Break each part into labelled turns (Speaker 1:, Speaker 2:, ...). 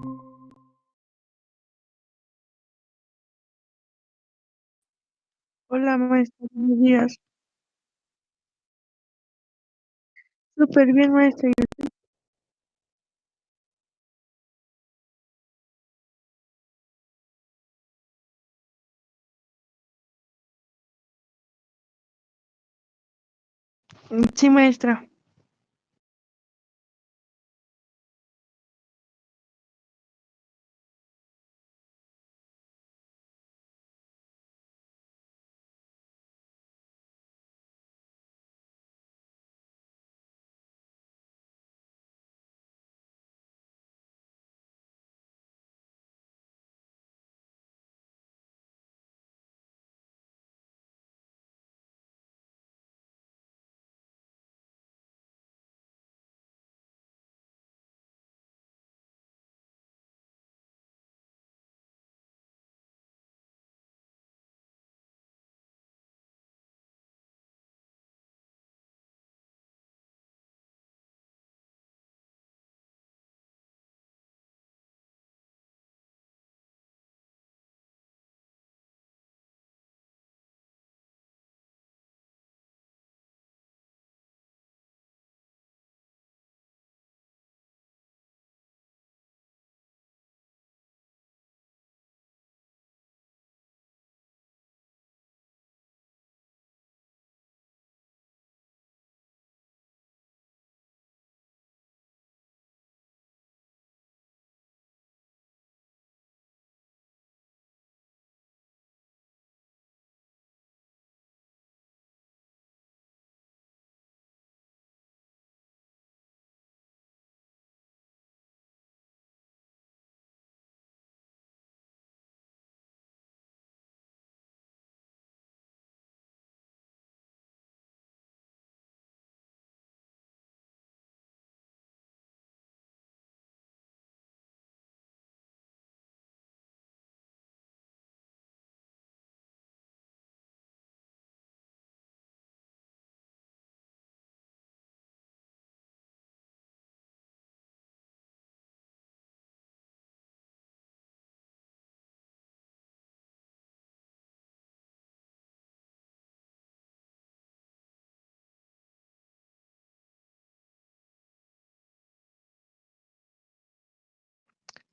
Speaker 1: Hola, maestra, buenos días. Súper bien, maestra. Sí, maestra.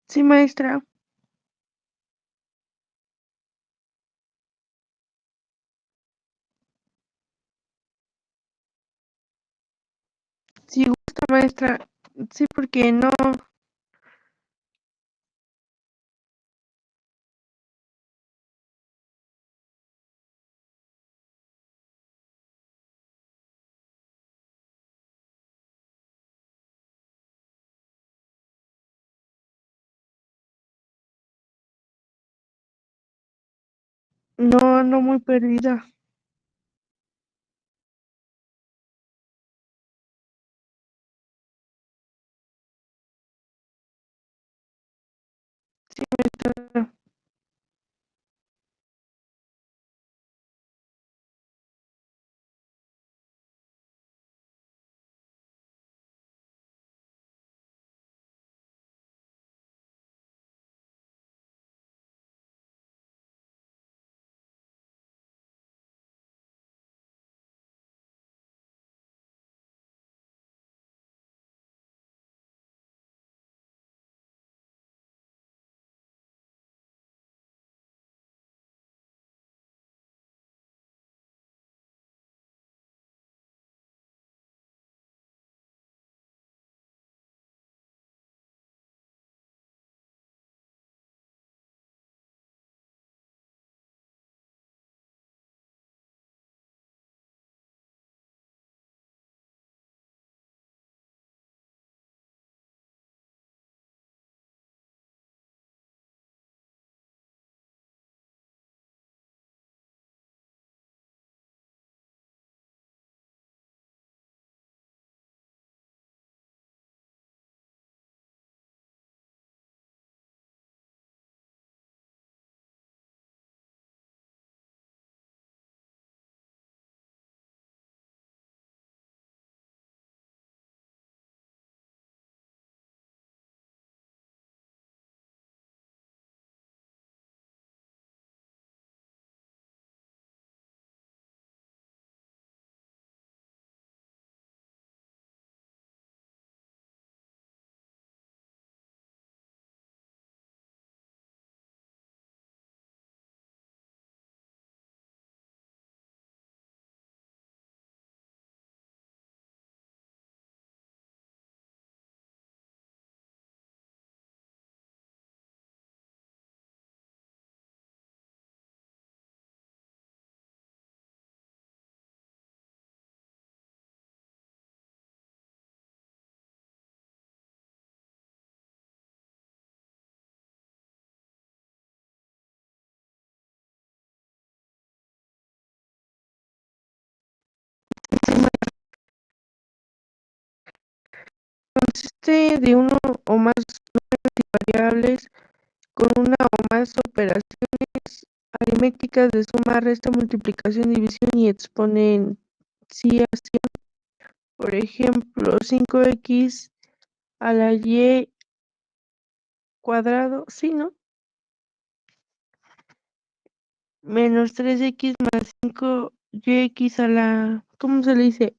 Speaker 1: Sí, maestra. Sí, gusta, maestra. Sí, porque no muy perdida. Sí, maestra. De uno o más variables con una o más operaciones aritméticas de suma, resta, multiplicación, división y exponenciación. Por ejemplo, 5x a la y cuadrado, sí, ¿no? Menos 3x más 5yx a la, ¿cómo se le dice?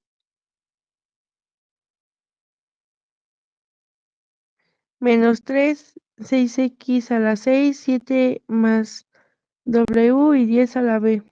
Speaker 1: Menos 3, 6x a la 6, 7 más w y 10 a la b.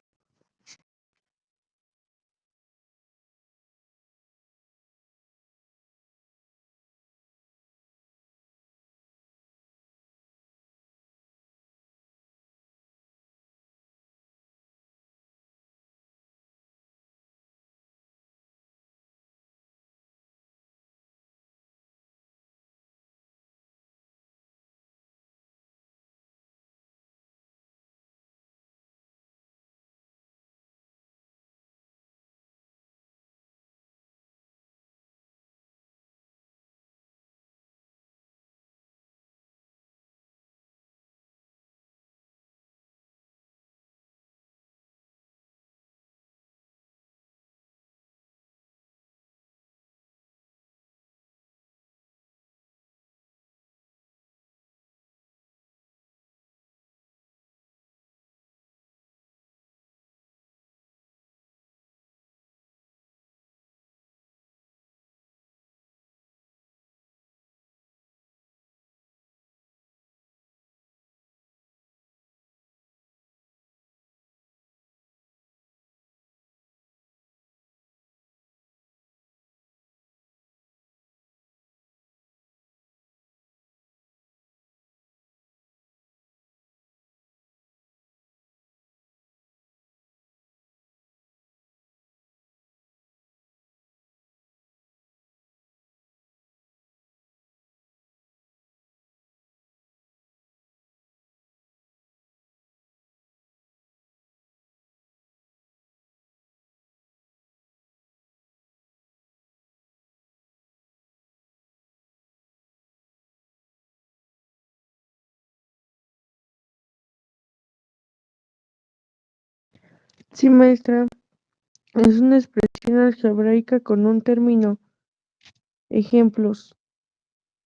Speaker 1: Sí, maestra, es una expresión algebraica con un término. Ejemplos: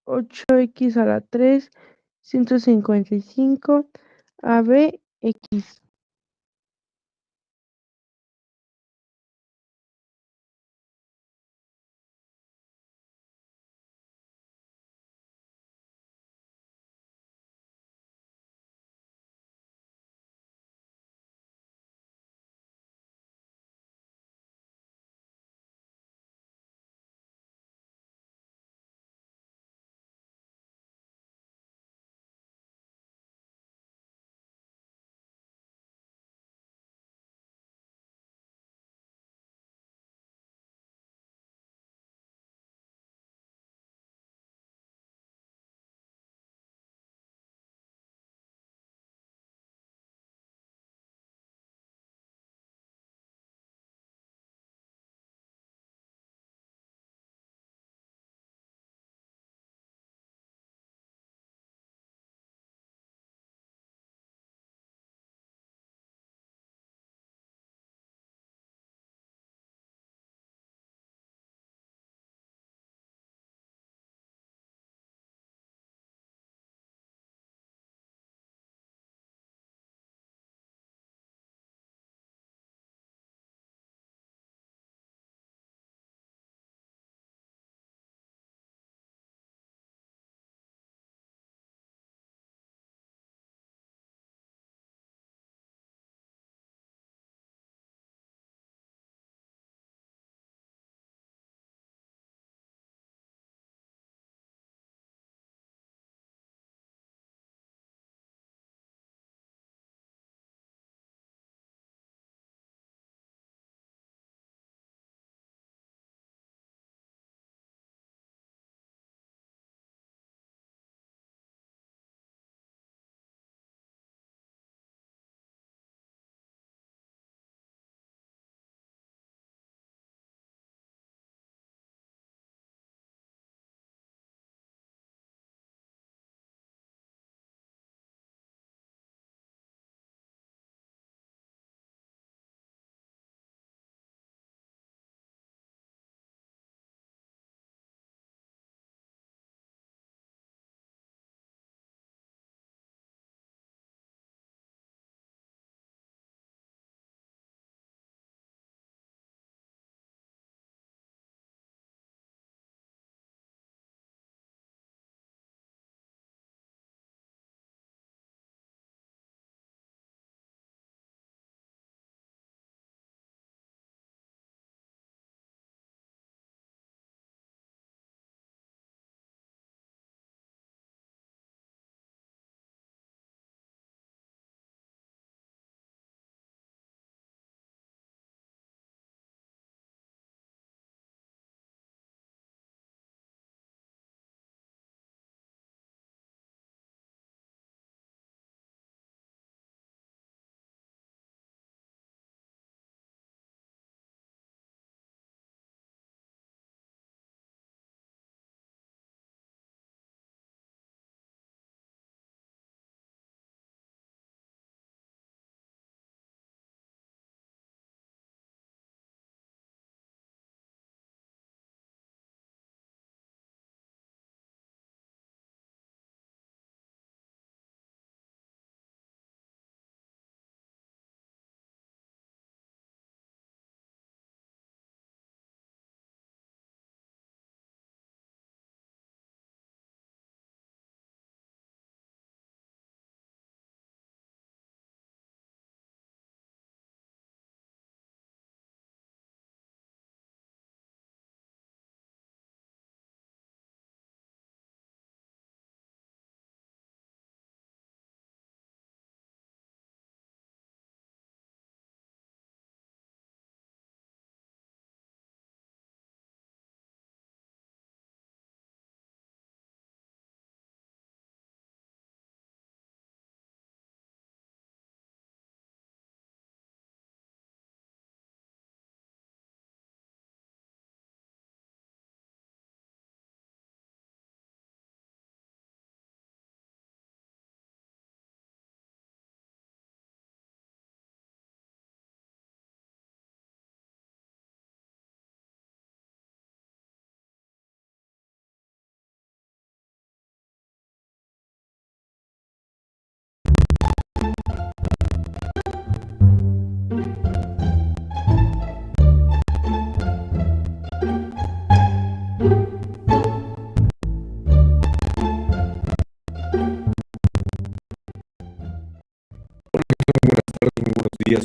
Speaker 1: 8x a la 3, 155, ABX.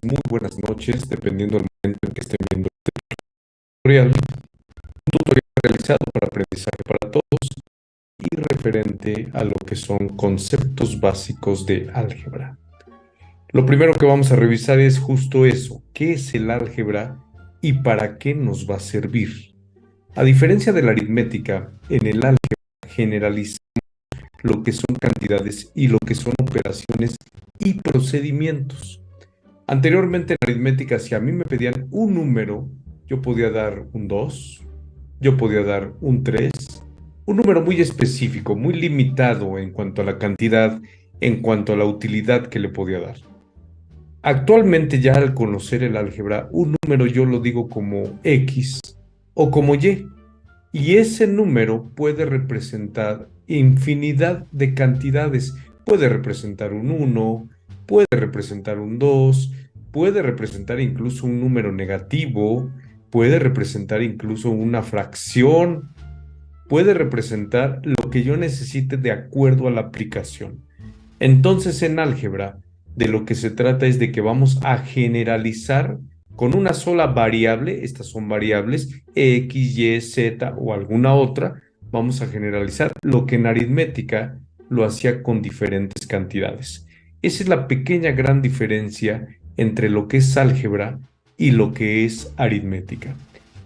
Speaker 2: muy buenas noches, dependiendo del momento en que estén viendo este tutorial. Un tutorial realizado para aprendizaje para todos y referente a lo que son conceptos básicos de álgebra. Lo primero que vamos a revisar es justo eso, ¿qué es el álgebra y para qué nos va a servir? A diferencia de la aritmética, en el álgebra generalizamos lo que son cantidades y lo que son operaciones y procedimientos. Anteriormente en aritmética, si a mí me pedían un número, yo podía dar un 2, yo podía dar un 3, un número muy específico, muy limitado en cuanto a la cantidad, en cuanto a la utilidad que le podía dar. Actualmente ya al conocer el álgebra, un número yo lo digo como X o como y ese número puede representar infinidad de cantidades. Puede representar un 1, puede representar un 2, puede representar incluso un número negativo, puede representar incluso una fracción, puede representar lo que yo necesite de acuerdo a la aplicación. Entonces, en álgebra, de lo que se trata es de que vamos a generalizar con una sola variable, estas son variables, X, Y, Z o alguna otra, vamos a generalizar lo que en aritmética lo hacía con diferentes cantidades. Esa es la pequeña gran diferencia entre lo que es álgebra y lo que es aritmética.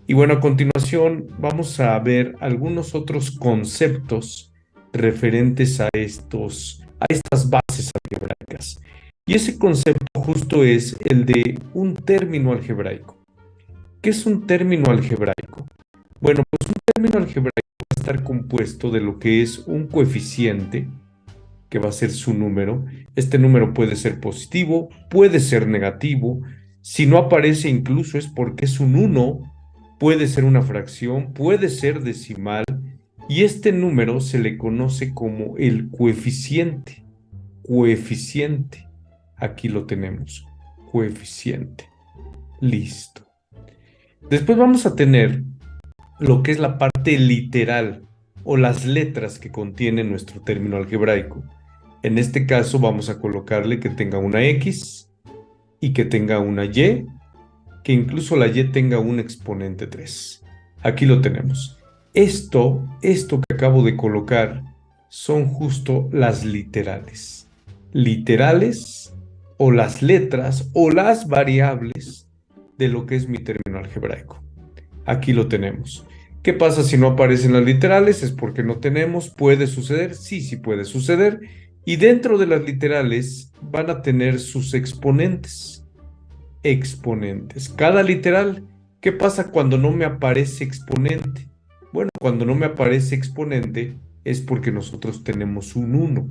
Speaker 2: Y bueno, a continuación vamos a ver algunos otros conceptos referentes a estas bases algebraicas. Y ese concepto justo es el de un término algebraico. ¿Qué es un término algebraico? Bueno, pues un término algebraico va a estar compuesto de lo que es un coeficiente, que va a ser su número. Este número puede ser positivo, puede ser negativo. Si no aparece incluso es porque es un 1, puede ser una fracción, puede ser decimal. Y este número se le conoce como el coeficiente. Coeficiente. Aquí lo tenemos. Coeficiente. Listo. Después vamos a tener lo que es la parte literal o las letras que contiene nuestro término algebraico. En este caso vamos a colocarle que tenga una X y que tenga una Y, que incluso la Y tenga un exponente 3. Aquí lo tenemos. Esto que acabo de colocar son justo las literales. Literales o las letras o las variables de lo que es mi término algebraico. Aquí lo tenemos. ¿Qué pasa si no aparecen las literales? Es porque no tenemos. ¿Puede suceder? Sí, sí puede suceder. Y dentro de las literales van a tener sus exponentes. Exponentes. Cada literal. ¿Qué pasa cuando no me aparece exponente? Bueno, cuando no me aparece exponente es porque nosotros tenemos un 1.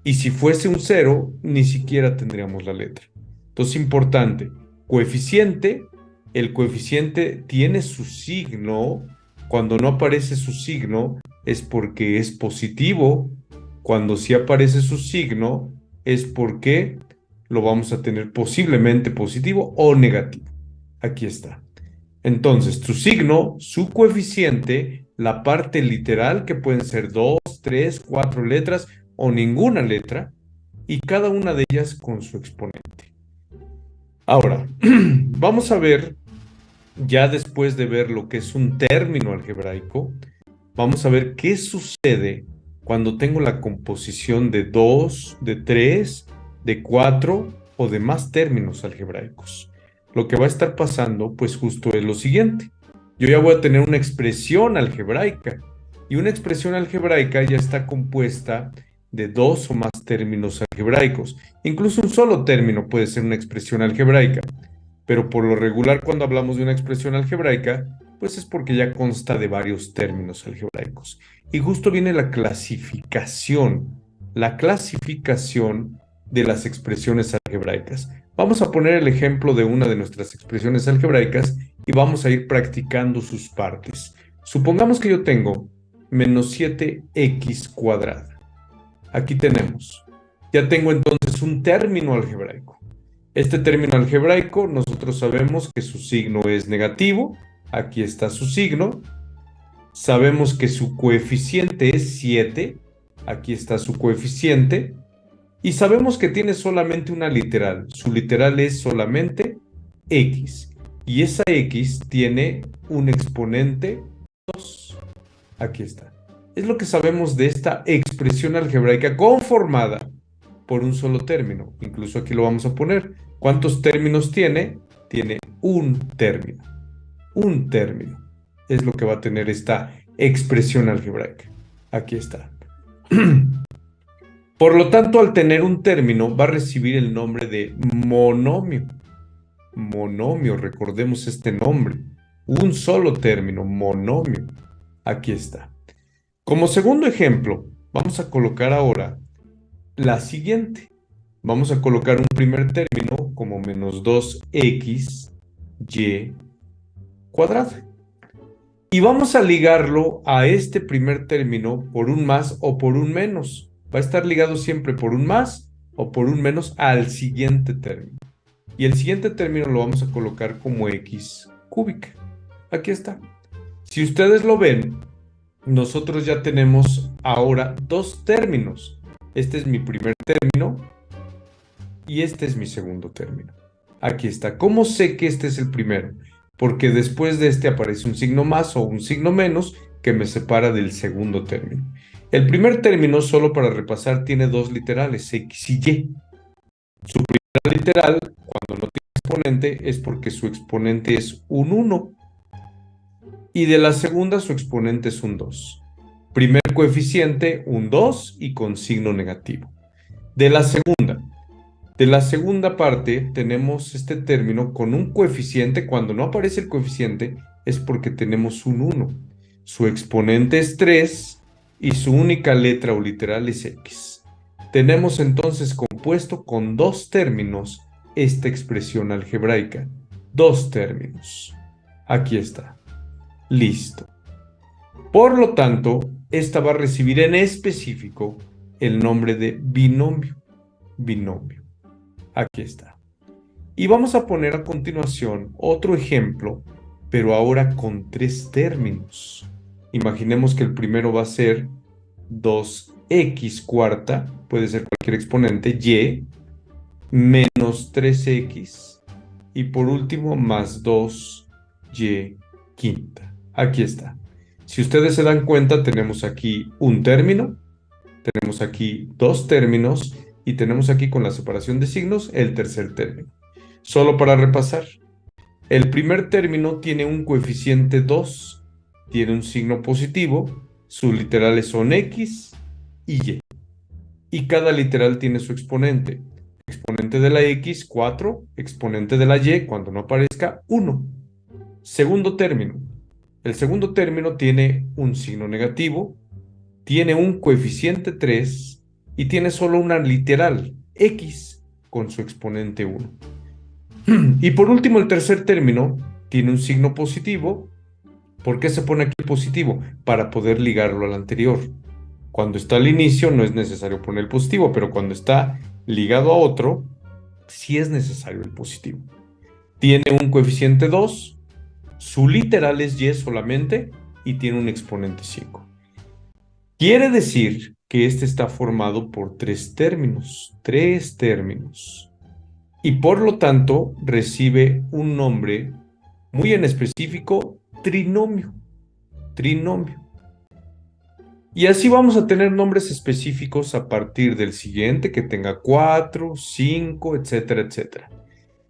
Speaker 2: Y si fuese un 0, ni siquiera tendríamos la letra. Entonces, importante, coeficiente, el coeficiente tiene su signo. Cuando no aparece su signo es porque es positivo. Cuando sí aparece su signo es porque lo vamos a tener posiblemente positivo o negativo. Aquí está. Entonces, su signo, su coeficiente, la parte literal, que pueden ser 2, 3, 4 letras o ninguna letra, y cada una de ellas con su exponente. Ahora, vamos a ver, ya después de ver lo que es un término algebraico, vamos a ver qué sucede cuando tengo la composición de 2, de 3, de 4 o de más términos algebraicos. Lo que va a estar pasando, pues justo es lo siguiente. Yo ya voy a tener una expresión algebraica y una expresión algebraica ya está compuesta de 2 o más términos algebraicos. Incluso un solo término puede ser una expresión algebraica, pero por lo regular cuando hablamos de una expresión algebraica, pues es porque ya consta de varios términos algebraicos. Y justo viene la clasificación de las expresiones algebraicas. Vamos a poner el ejemplo de una de nuestras expresiones algebraicas y vamos a ir practicando sus partes. Supongamos que yo tengo menos 7x cuadrada. Aquí tenemos. Ya tengo entonces un término algebraico. Este término algebraico nosotros sabemos que su signo es negativo. Aquí está su signo. Sabemos que su coeficiente es 7. Aquí está su coeficiente. Y sabemos que tiene solamente una literal. Su literal es solamente x. Y esa x tiene un exponente 2. Aquí está. Es lo que sabemos de esta expresión algebraica conformada por un solo término. Incluso aquí lo vamos a poner. ¿Cuántos términos tiene? Tiene un término. Un término es lo que va a tener esta expresión algebraica. Aquí está. Por lo tanto, al tener un término, va a recibir el nombre de monomio. Monomio, recordemos este nombre. Un solo término, monomio. Aquí está. Como segundo ejemplo, vamos a colocar ahora la siguiente. Vamos a colocar un primer término como menos 2x, y cuadrado. Y vamos a ligarlo a este primer término por un más o por un menos. Va a estar ligado siempre por un más o por un menos al siguiente término. Y el siguiente término lo vamos a colocar como x cúbica. Aquí está. Si ustedes lo ven, nosotros ya tenemos ahora dos términos. Este es mi primer término y este es mi segundo término. Aquí está. ¿Cómo sé que este es el primero? Porque después de este aparece un signo más o un signo menos que me separa del segundo término. El primer término, solo para repasar, tiene dos literales, x y y. Su primera literal, cuando no tiene exponente, es porque su exponente es un 1. Y de la segunda, su exponente es un 2. Primer coeficiente, un 2 y con signo negativo. De la segunda parte tenemos este término con un coeficiente. Cuando no aparece el coeficiente es porque tenemos un 1. Su exponente es 3 y su única letra o literal es x. Tenemos entonces compuesto con dos términos esta expresión algebraica. Dos términos. Aquí está. Listo. Por lo tanto, esta va a recibir en específico el nombre de binomio. Binomio. Aquí está. Y vamos a poner a continuación otro ejemplo, pero ahora con tres términos. Imaginemos que el primero va a ser 2x cuarta, puede ser cualquier exponente, y, menos 3x, y por último más 2y quinta. Aquí está. Si ustedes se dan cuenta, tenemos aquí un término, tenemos aquí dos términos, y tenemos aquí con la separación de signos el tercer término. Solo para repasar, el primer término tiene un coeficiente 2, tiene un signo positivo, sus literales son x y y. Y cada literal tiene su exponente. Exponente de la x, 4, exponente de la y, cuando no aparezca, 1. Segundo término. El segundo término tiene un signo negativo, tiene un coeficiente 3 y tiene solo una literal, x, con su exponente 1. Y por último, el tercer término tiene un signo positivo. ¿Por qué se pone aquí positivo? Para poder ligarlo al anterior. Cuando está al inicio no es necesario poner el positivo, pero cuando está ligado a otro, sí es necesario el positivo. Tiene un coeficiente 2, su literal es y solamente y tiene un exponente 5. Quiere decir que este está formado por tres términos. Y por lo tanto recibe un nombre muy en específico, trinomio. Trinomio. Y así vamos a tener nombres específicos a partir del siguiente que tenga 4, 5, etcétera, etcétera.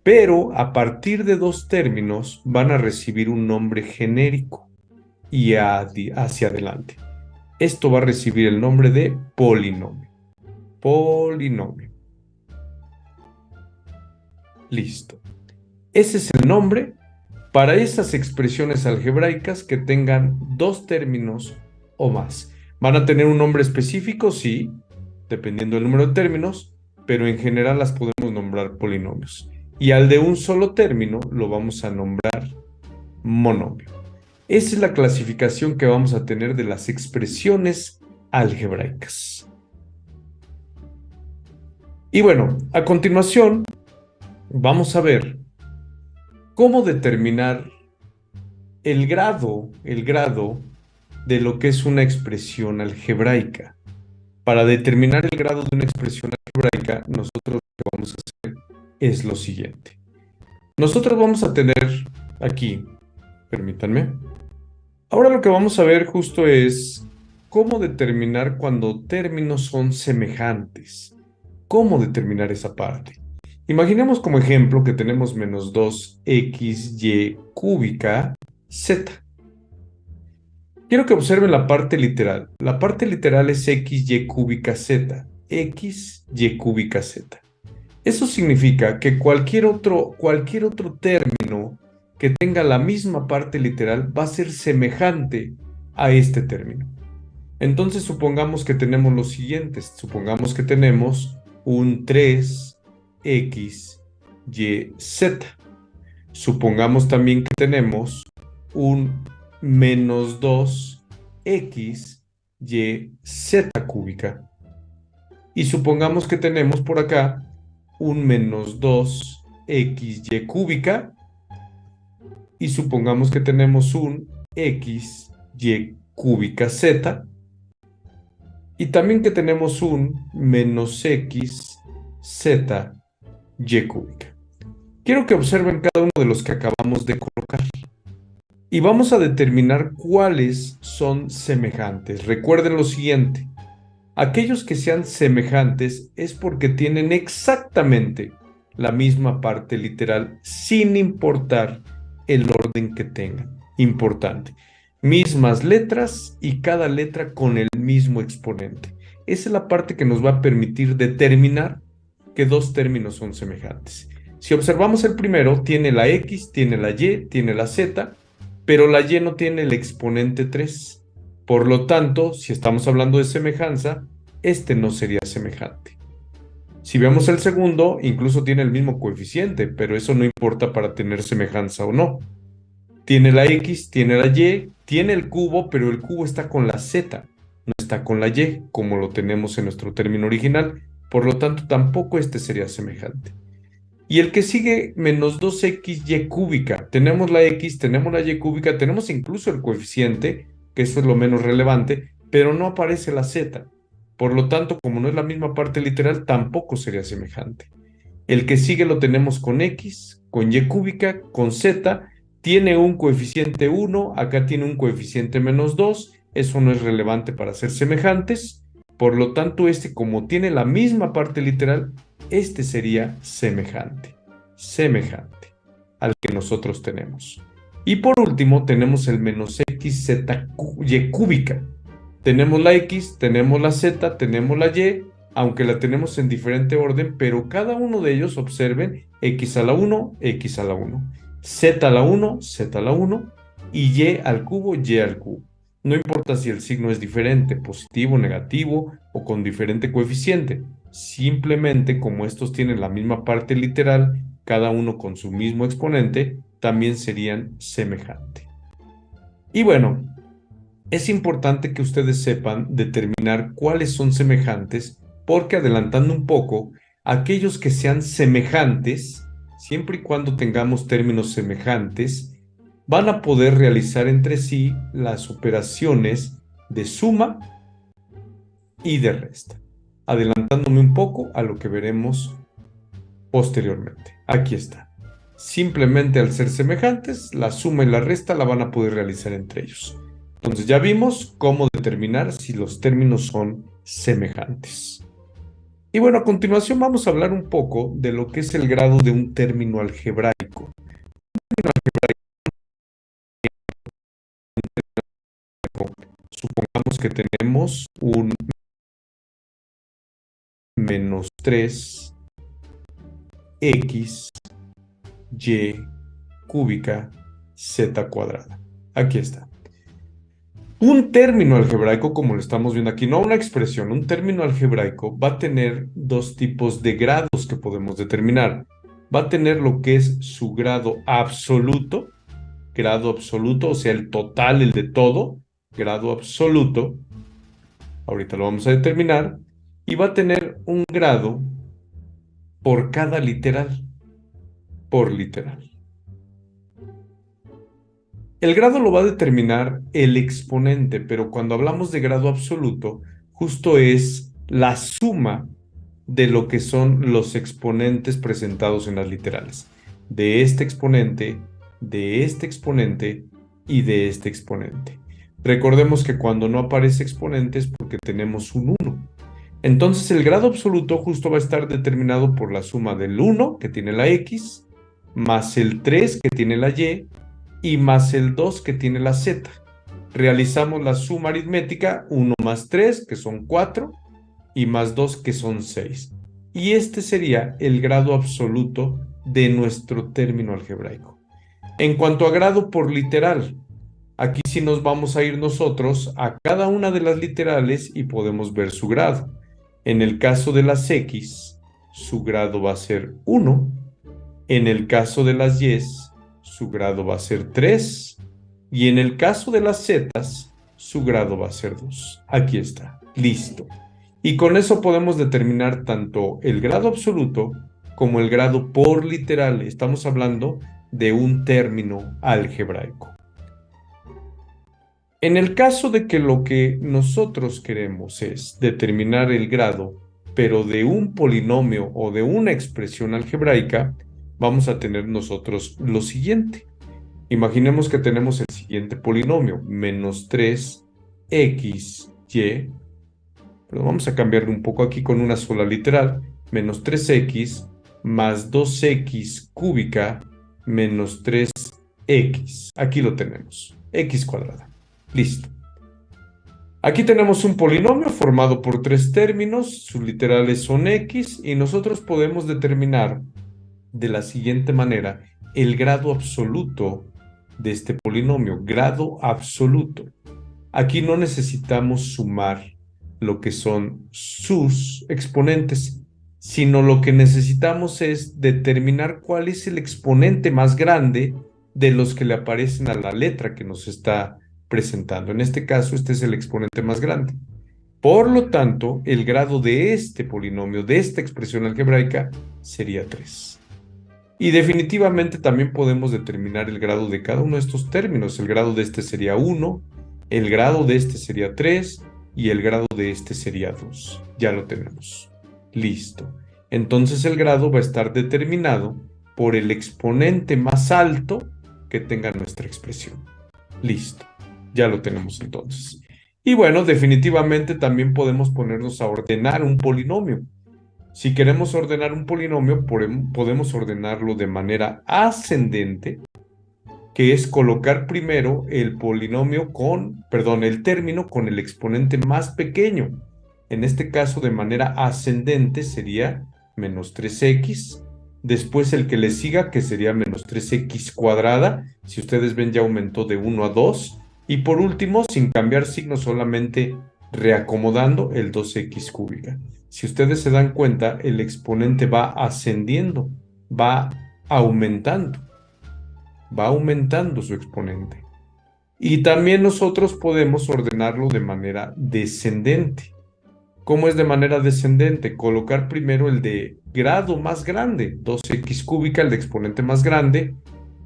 Speaker 2: Pero a partir de dos términos van a recibir un nombre genérico y hacia adelante. Esto va a recibir el nombre de polinomio. Polinomio. Listo. Ese es el nombre para esas expresiones algebraicas que tengan dos términos o más. ¿Van a tener un nombre específico? Sí, dependiendo del número de términos, pero en general las podemos nombrar polinomios. Y al de un solo término lo vamos a nombrar monomio. Esa es la clasificación que vamos a tener de las expresiones algebraicas. Y bueno, a continuación vamos a ver cómo determinar el grado de lo que es una expresión algebraica. Para determinar el grado de una expresión algebraica, nosotros lo que vamos a hacer es lo siguiente. Nosotros vamos a tener aquí, permítanme, ahora lo que vamos a ver justo es cómo determinar cuando términos son semejantes. ¿Cómo determinar esa parte? Imaginemos como ejemplo que tenemos menos 2xy cúbica z. Quiero que observen la parte literal. La parte literal es xy cúbica z. Xy cúbica z. Eso significa que cualquier otro término que tenga la misma parte literal va a ser semejante a este término. Entonces supongamos que tenemos los siguientes. Supongamos que tenemos un 3xyz. Supongamos también que tenemos un menos 2xyz cúbica. Y supongamos que tenemos por acá un menos 2xy cúbica. Y supongamos que tenemos un xy cúbica z. Y también que tenemos un menos x z y cúbica. Quiero que observen cada uno de los que acabamos de colocar. Y vamos a determinar cuáles son semejantes. Recuerden lo siguiente. Aquellos que sean semejantes es porque tienen exactamente la misma parte literal, sin importar el orden que tengan. Importante. Mismas letras y cada letra con el mismo exponente. Esa es la parte que nos va a permitir determinar que dos términos son semejantes. Si observamos el primero, tiene la X, tiene la Y, tiene la Z, pero la Y no tiene el exponente 3. Por lo tanto, si estamos hablando de semejanza, este no sería semejante. Si vemos el segundo, incluso tiene el mismo coeficiente, pero eso no importa para tener semejanza o no. Tiene la X, tiene la Y, tiene el cubo, pero el cubo está con la Z, no está con la Y, como lo tenemos en nuestro término original. Por lo tanto, tampoco este sería semejante. Y el que sigue, menos 2xy cúbica. Tenemos la X, tenemos la Y cúbica, tenemos incluso el coeficiente, que eso es lo menos relevante, pero no aparece la Z. Por lo tanto, como no es la misma parte literal, tampoco sería semejante. El que sigue lo tenemos con X, con Y cúbica, con Z, tiene un coeficiente 1, acá tiene un coeficiente menos 2, eso no es relevante para ser semejantes. Por lo tanto, este, como tiene la misma parte literal, este sería semejante al que nosotros tenemos. Y por último, tenemos el menos xy cúbica. Tenemos la X, tenemos la Z, tenemos la Y, aunque la tenemos en diferente orden, pero cada uno de ellos, observen, X a la 1, X a la 1, Z a la 1, Z a la 1, y Y al cubo, Y al cubo. No importa si el signo es diferente, positivo, negativo o con diferente coeficiente. Simplemente como estos tienen la misma parte literal, cada uno con su mismo exponente, también serían semejantes. Y bueno, es importante que ustedes sepan determinar cuáles son semejantes, porque adelantando un poco, aquellos que sean semejantes, siempre y cuando tengamos términos semejantes, van a poder realizar entre sí las operaciones de suma y de resta, adelantándome un poco a lo que veremos posteriormente. Aquí está. Simplemente al ser semejantes, la suma y la resta la van a poder realizar entre ellos. Entonces ya vimos cómo determinar si los términos son semejantes. Y bueno, a continuación vamos a hablar un poco de lo que es el grado de un término algebraico. Supongamos que tenemos un menos 3 x y cúbica z cuadrada. Aquí está. Un término algebraico, como lo estamos viendo aquí, no una expresión, un término algebraico va a tener dos tipos de grados que podemos determinar. Va a tener lo que es su grado absoluto, o sea, el total, el de todo, grado absoluto, ahorita lo vamos a determinar, y va a tener un grado por cada literal, por literal. El grado lo va a determinar el exponente, pero cuando hablamos de grado absoluto, justo es la suma de lo que son los exponentes presentados en las literales. De este exponente, de este exponente y de este exponente. Recordemos que cuando no aparece exponente es porque tenemos un 1. Entonces el grado absoluto justo va a estar determinado por la suma del 1 que tiene la X, más el 3 que tiene la Y más el 2 que tiene la Z. Realizamos la suma aritmética, 1 más 3 que son 4 y más 2 que son 6. Y este sería el grado absoluto de nuestro término algebraico. En cuanto a grado por literal, aquí sí nos vamos a ir nosotros a cada una de las literales y podemos ver su grado. En el caso de las X, su grado va a ser 1. En el caso de las Y, su grado va a ser 3. Y en el caso de las Z, su grado va a ser 2. Aquí está, listo. Y con eso podemos determinar tanto el grado absoluto como el grado por literal. Estamos hablando de un término algebraico. En el caso de que lo que nosotros queremos es determinar el grado, pero de un polinomio o de una expresión algebraica, vamos a tener nosotros lo siguiente. Imaginemos que tenemos el siguiente polinomio, menos 3xy, pero vamos a cambiarlo un poco aquí con una sola literal, menos 3x más 2x cúbica menos 3x. Aquí lo tenemos, x cuadrada. Listo. Aquí tenemos un polinomio formado por 3 términos, sus literales son x, y nosotros podemos determinar de la siguiente manera el grado absoluto de este polinomio, grado absoluto. Aquí no necesitamos sumar lo que son sus exponentes, sino lo que necesitamos es determinar cuál es el exponente más grande de los que le aparecen a la letra que nos está presentando. En este caso, este es el exponente más grande. Por lo tanto, el grado de este polinomio, de esta expresión algebraica, sería 3. Y definitivamente también podemos determinar el grado de cada uno de estos términos. El grado de este sería 1, el grado de este sería 3 y el grado de este sería 2. Ya lo tenemos. Listo. Entonces el grado va a estar determinado por el exponente más alto que tenga nuestra expresión. Listo. Ya lo tenemos entonces. Y bueno, definitivamente también podemos ponernos a ordenar un polinomio. Si queremos ordenar un polinomio, podemos ordenarlo de manera ascendente, que es colocar primero el el término con el exponente más pequeño. En este caso, de manera ascendente, sería menos 3x. Después el que le siga, que sería menos 3x cuadrada. Si ustedes ven, ya aumentó de 1 a 2. Y por último, sin cambiar signo, solamente reacomodando el 2x cúbica. Si ustedes se dan cuenta, el exponente va ascendiendo, va aumentando su exponente. Y también nosotros podemos ordenarlo de manera descendente. ¿Cómo es de manera descendente? Colocar primero el de grado más grande, 2x cúbica, el de exponente más grande,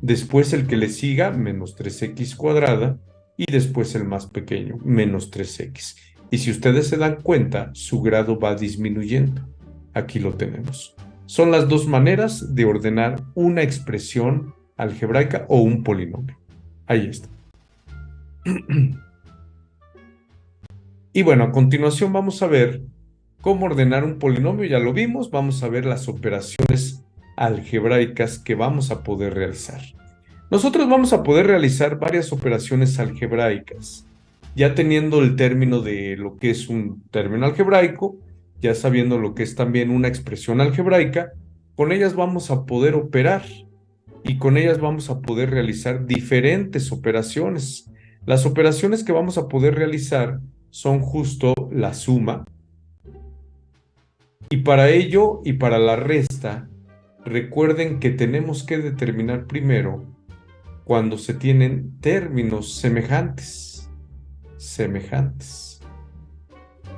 Speaker 2: después el que le siga, menos 3x cuadrada, y después el más pequeño, menos 3x. Y si ustedes se dan cuenta, su grado va disminuyendo. Aquí lo tenemos. Son las dos maneras de ordenar una expresión algebraica o un polinomio. Ahí está. Y bueno, a continuación vamos a ver cómo ordenar un polinomio. Ya lo vimos. Vamos a ver las operaciones algebraicas que vamos a poder realizar. Nosotros vamos a poder realizar varias operaciones algebraicas, ya teniendo el término de lo que es un término algebraico, ya sabiendo lo que es también una expresión algebraica. Con ellas vamos a poder operar y con ellas vamos a poder realizar diferentes operaciones. Las operaciones que vamos a poder realizar son justo la suma, y para ello y para la resta, recuerden que tenemos que determinar primero cuando se tienen términos semejantes.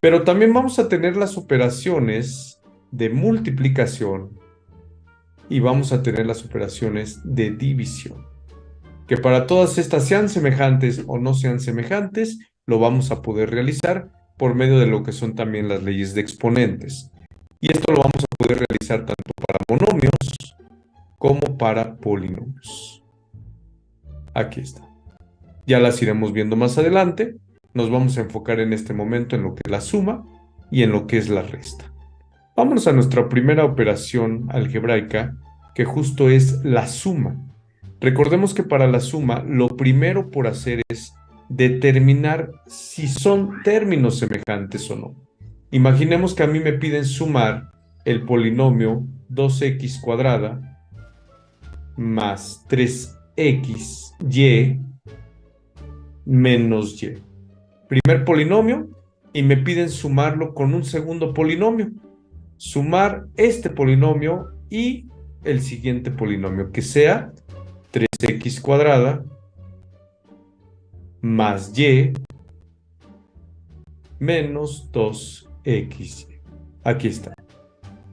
Speaker 2: Pero también vamos a tener las operaciones de multiplicación y vamos a tener las operaciones de división. Que para todas estas, sean semejantes o no sean semejantes, lo vamos a poder realizar por medio de lo que son también las leyes de exponentes. Y esto lo vamos a poder realizar tanto para monomios como para polinomios. Aquí está. Ya las iremos viendo más adelante. Nos vamos a enfocar en este momento en lo que es la suma y en lo que es la resta. Vámonos a nuestra primera operación algebraica, que justo es la suma. Recordemos que para la suma, lo primero por hacer es determinar si son términos semejantes o no. Imaginemos que a mí me piden sumar el polinomio 2x cuadrada más 3xy menos y. Primer polinomio y me piden sumarlo con un segundo polinomio. Sumar este polinomio y el siguiente polinomio, que sea 3x cuadrada más y menos 2xy. Aquí está.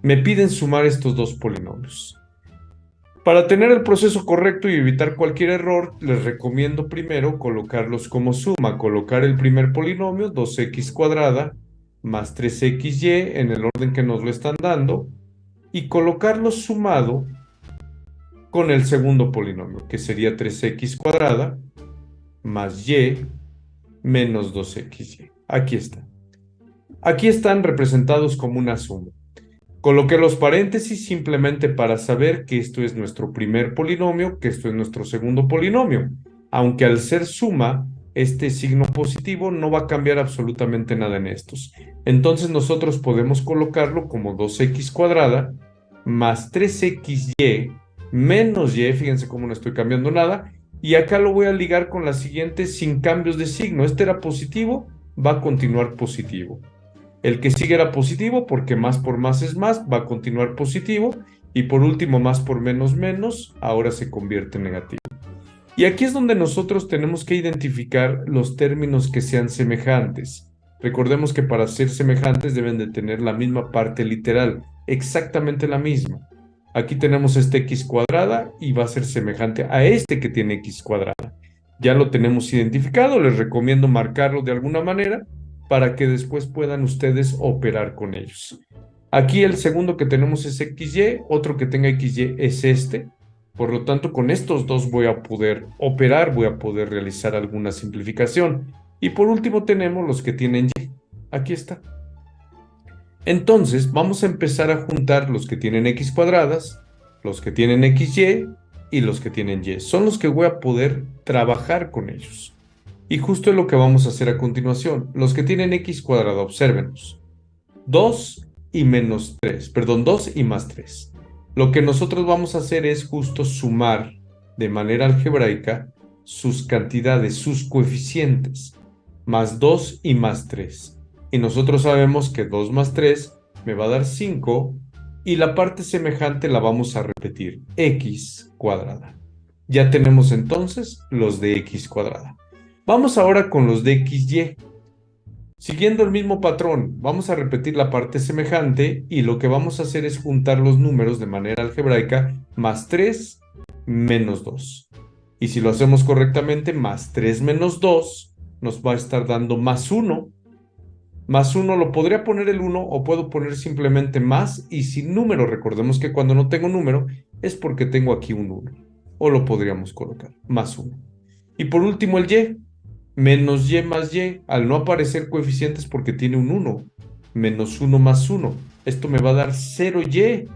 Speaker 2: Me piden sumar estos dos polinomios. Para tener el proceso correcto y evitar cualquier error, les recomiendo primero colocarlos como suma, colocar el primer polinomio, 2x cuadrada más 3xy en el orden que nos lo están dando, y colocarlo sumado con el segundo polinomio, que sería 3x cuadrada más y menos 2xy. Aquí está. Aquí están representados como una suma. Coloqué los paréntesis simplemente para saber que esto es nuestro primer polinomio, que esto es nuestro segundo polinomio. Aunque al ser suma, este signo positivo no va a cambiar absolutamente nada en estos. Entonces nosotros podemos colocarlo como 2x cuadrada más 3xy menos y, fíjense cómo no estoy cambiando nada, y acá lo voy a ligar con la siguiente sin cambios de signo. Este era positivo, va a continuar positivo. El que sigue era positivo porque más por más es más, va a continuar positivo. Y por último, más por menos menos, ahora se convierte en negativo. Y aquí es donde nosotros tenemos que identificar los términos que sean semejantes. Recordemos que para ser semejantes deben de tener la misma parte literal, exactamente la misma. Aquí tenemos este x cuadrada y va a ser semejante a este que tiene x cuadrada. Ya lo tenemos identificado, les recomiendo marcarlo de alguna manera para que después puedan ustedes operar con ellos. Aquí el segundo que tenemos es xy, otro que tenga xy es este. Por lo tanto, con estos dos voy a poder operar, voy a poder realizar alguna simplificación. Y por último tenemos los que tienen y. Aquí está. Entonces, vamos a empezar a juntar los que tienen x cuadradas, los que tienen xy y los que tienen y. Son los que voy a poder trabajar con ellos. Y justo es lo que vamos a hacer a continuación. Los que tienen x cuadrada, obsérvenos. 2 y menos 3, perdón, 2 y más 3. Lo que nosotros vamos a hacer es justo sumar de manera algebraica sus cantidades, sus coeficientes, más 2 y más 3. Y nosotros sabemos que 2 más 3 me va a dar 5 y la parte semejante la vamos a repetir, x cuadrada. Ya tenemos entonces los de x cuadrada. Vamos ahora con los de xy. Siguiendo el mismo patrón, vamos a repetir la parte semejante y lo que vamos a hacer es juntar los números de manera algebraica, más 3 menos 2. Y si lo hacemos correctamente, más 3 menos 2 nos va a estar dando más 1. Más 1 lo podría poner el 1 o puedo poner simplemente más y sin número. Recordemos que cuando no tengo número es porque tengo aquí un 1. O lo podríamos colocar, más 1. Y por último el y. Menos y más y, al no aparecer coeficientes porque tiene un 1, menos 1 más 1. Esto me va a dar 0y.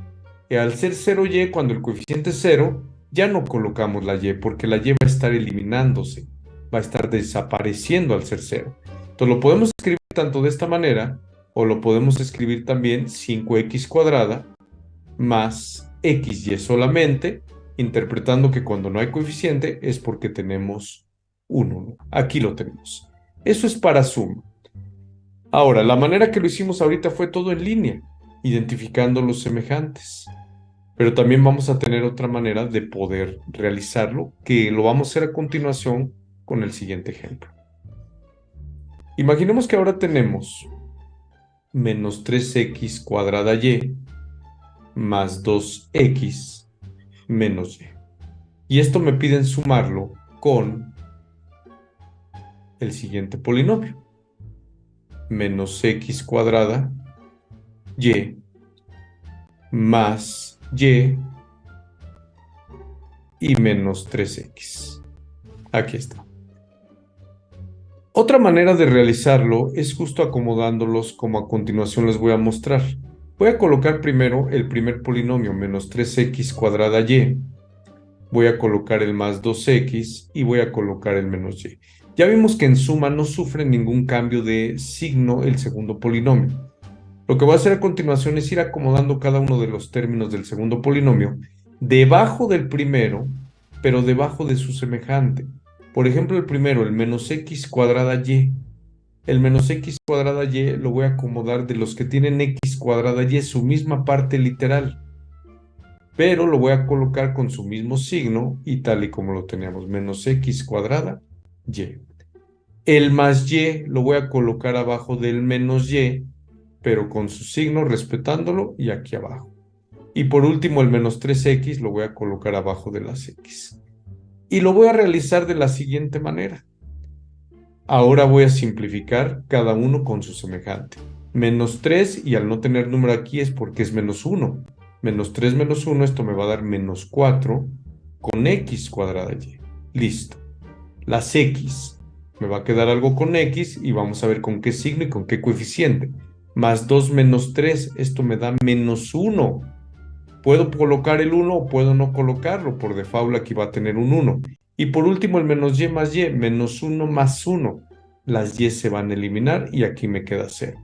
Speaker 2: Y al ser 0y, cuando el coeficiente es 0, ya no colocamos la y, porque la y va a estar eliminándose, va a estar desapareciendo al ser 0. Entonces lo podemos escribir tanto de esta manera, o lo podemos escribir también 5x cuadrada más xy solamente, interpretando que cuando no hay coeficiente es porque tenemos un 1. Aquí lo tenemos. Eso es para suma. Ahora, la manera que lo hicimos ahorita fue todo en línea, identificando los semejantes. Pero también vamos a tener otra manera de poder realizarlo, que lo vamos a hacer a continuación con el siguiente ejemplo. Imaginemos que ahora tenemos menos 3x cuadrada y más 2x menos y. Y esto me piden sumarlo con el siguiente polinomio. Menos x cuadrada y más y menos 3x. Aquí está. Otra manera de realizarlo es justo acomodándolos como a continuación les voy a mostrar. Voy a colocar primero el primer polinomio, menos 3x cuadrada y. Voy a colocar el más 2x y voy a colocar el menos y. Ya vimos que en suma no sufre ningún cambio de signo el segundo polinomio. Lo que voy a hacer a continuación es ir acomodando cada uno de los términos del segundo polinomio debajo del primero, pero debajo de su semejante. Por ejemplo, el primero, el menos x cuadrada y. El menos x cuadrada y lo voy a acomodar de los que tienen x cuadrada y, su misma parte literal. Pero lo voy a colocar con su mismo signo y tal y como lo teníamos, menos x cuadrada y. El más y lo voy a colocar abajo del menos y, pero con su signo respetándolo y aquí abajo. Y por último el menos 3x lo voy a colocar abajo de las x. Y lo voy a realizar de la siguiente manera. Ahora voy a simplificar cada uno con su semejante. Menos 3 y al no tener número aquí es porque es menos 1. Menos 3 menos 1, esto me va a dar menos 4 con x cuadrada y. Listo. Las x. Me va a quedar algo con x y vamos a ver con qué signo y con qué coeficiente. Más 2 menos 3, esto me da menos 1. Puedo colocar el 1 o puedo no colocarlo. Por default aquí va a tener un 1. Y por último el menos y más y, menos 1 más 1. Las y se van a eliminar y aquí me queda 0.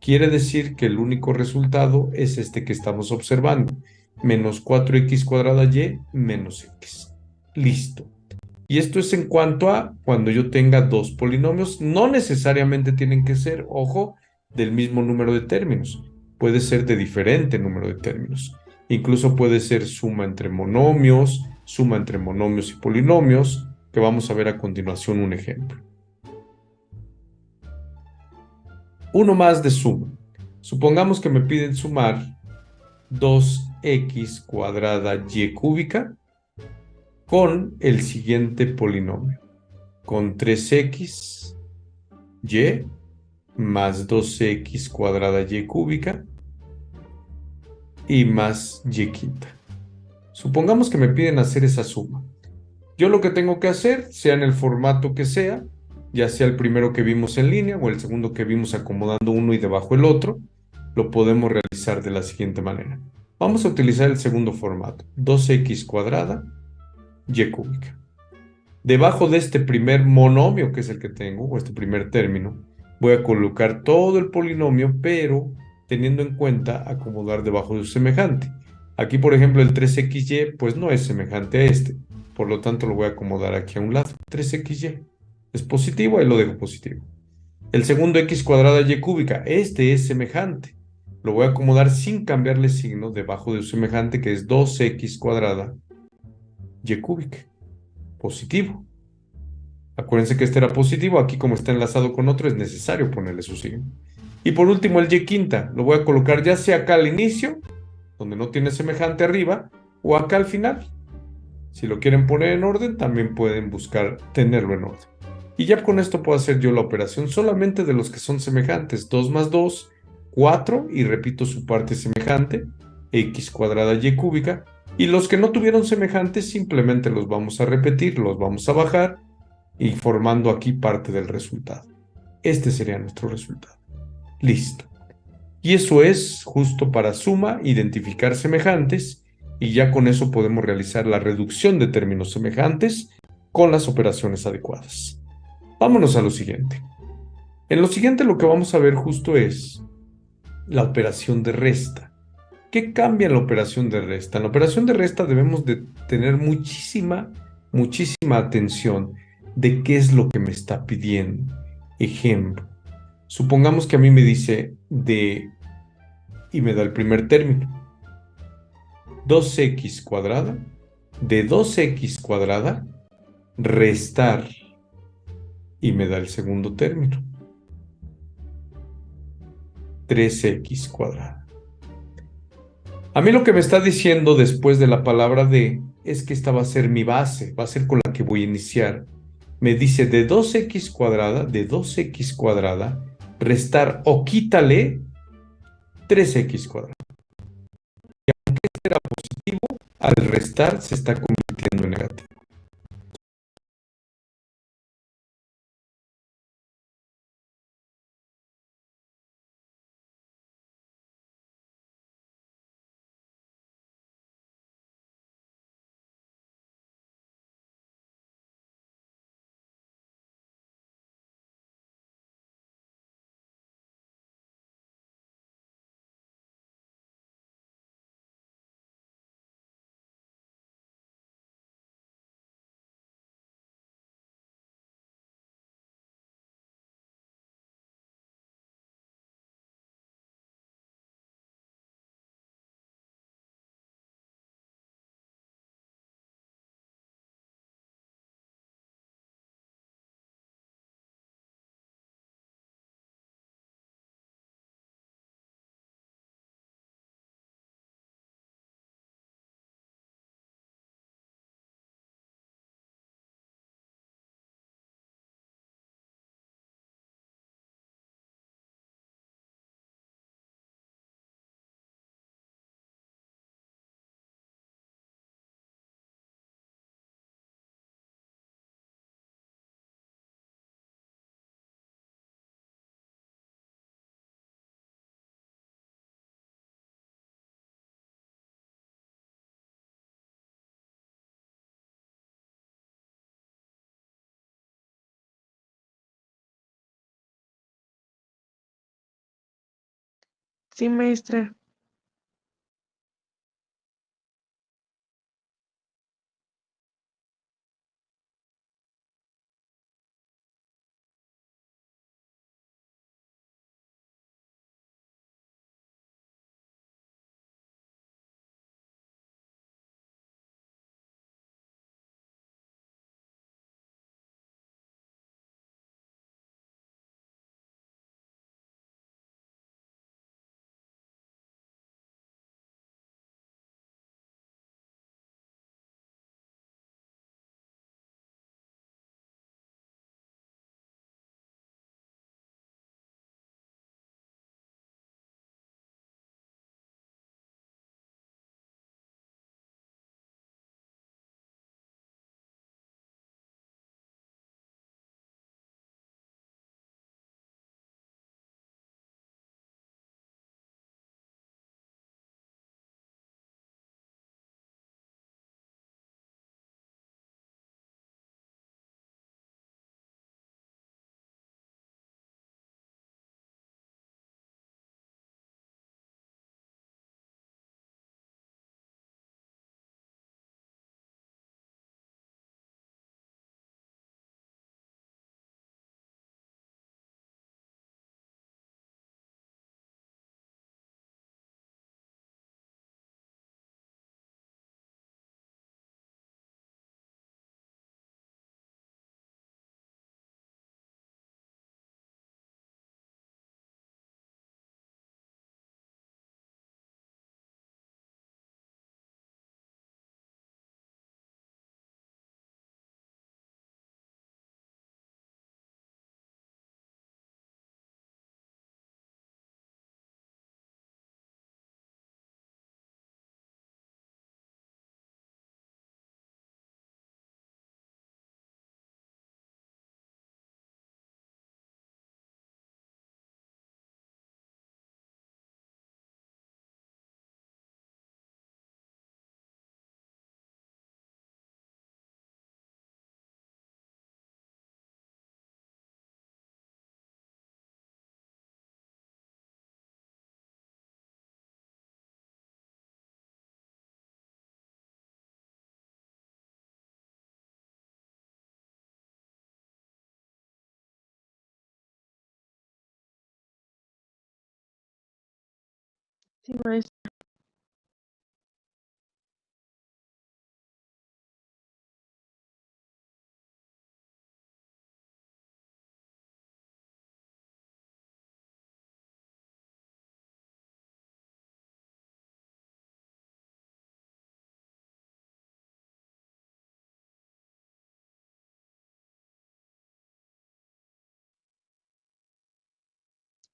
Speaker 2: Quiere decir que el único resultado es este que estamos observando. Menos 4x cuadrada y menos x. Listo. Y esto es en cuanto a cuando yo tenga dos polinomios. No necesariamente tienen que ser, ojo, del mismo número de términos. Puede ser de diferente número de términos. Incluso puede ser suma entre monomios y polinomios, que vamos a ver a continuación un ejemplo. Uno más de suma. Supongamos que me piden sumar 2x cuadrada y cúbica con el siguiente polinomio, con 3x y más 2x cuadrada y cúbica y más y quinta. Supongamos que me piden hacer esa suma. Yo lo que tengo que hacer, sea en el formato que sea, ya sea el primero que vimos en línea o el segundo que vimos acomodando uno y debajo el otro, lo podemos realizar de la siguiente manera. Vamos a utilizar el segundo formato, 2x cuadrada y cúbica. Debajo de este primer monomio, que es el que tengo, o este primer término, voy a colocar todo el polinomio, pero teniendo en cuenta acomodar debajo de su semejante. Aquí, por ejemplo, el 3xy, pues no es semejante a este. Por lo tanto, lo voy a acomodar aquí a un lado. 3xy es positivo, ahí lo dejo positivo. El segundo x cuadrada y cúbica, este es semejante. Lo voy a acomodar sin cambiarle signo debajo de su semejante, que es 2x cuadrada y cúbica. Positivo. Acuérdense que este era positivo, aquí como está enlazado con otro es necesario ponerle su signo. Y por último el y quinta, lo voy a colocar ya sea acá al inicio, donde no tiene semejante arriba, o acá al final. Si lo quieren poner en orden, también pueden buscar tenerlo en orden. Y ya con esto puedo hacer yo la operación solamente de los que son semejantes. 2 más 2, 4, y repito su parte semejante, x cuadrada y cúbica. Y los que no tuvieron semejantes simplemente los vamos a repetir, los vamos a bajar y formando aquí parte del resultado. Este sería nuestro resultado. Listo. Y eso es justo para suma, identificar semejantes, y ya con eso podemos realizar la reducción de términos semejantes con las operaciones adecuadas. Vámonos a lo siguiente. En lo siguiente lo que vamos a ver justo es la operación de resta. ¿Qué cambia en la operación de resta? En la operación de resta debemos de tener muchísima atención de qué es lo que me está pidiendo. Ejemplo, supongamos que a mí me dice y me da el primer término. 2x cuadrada, de 2x cuadrada, restar, y me da el segundo término. 3x cuadrada. A mí lo que me está diciendo después de la palabra de es que esta va a ser mi base, va a ser con la que voy a iniciar. Me dice de 2x cuadrada, restar o quítale 3x cuadrada. Y era positivo, al restar se está convirtiendo en negativo.
Speaker 1: Sí, maestra. Sí, maestra.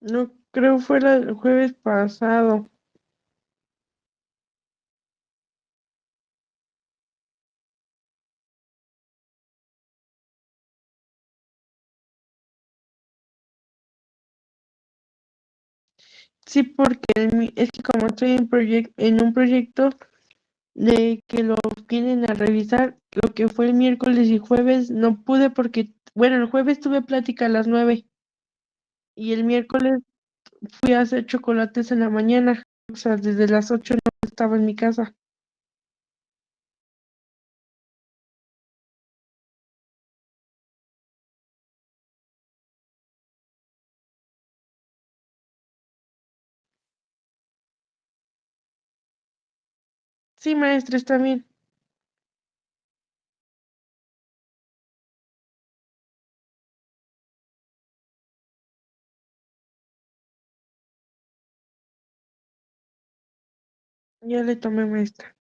Speaker 1: No creo fuera el jueves pasado. Sí, porque es que como estoy en un proyecto de que lo vienen a revisar, lo que fue el miércoles y jueves no pude porque, bueno, el jueves tuve plática a las 9 y el miércoles fui a hacer chocolates en la mañana, o sea, desde las 8 no estaba en mi casa. Sí, maestra, está bien. Ya le tomé, maestra.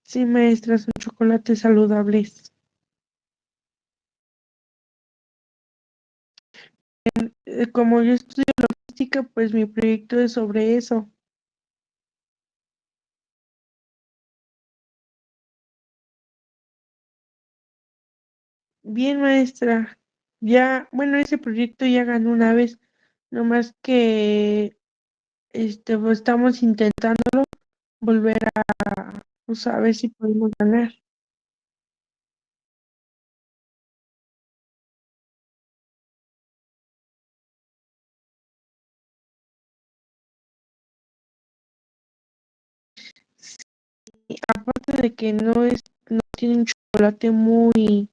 Speaker 1: Sí, maestra, son chocolates saludables. Como yo estudio logística, pues mi proyecto es sobre eso. Bien, maestra. Ya, bueno, ese proyecto ya ganó una vez, no más que pues, estamos intentando volver pues, a ver si podemos ganar. Y aparte de que no tiene un chocolate muy,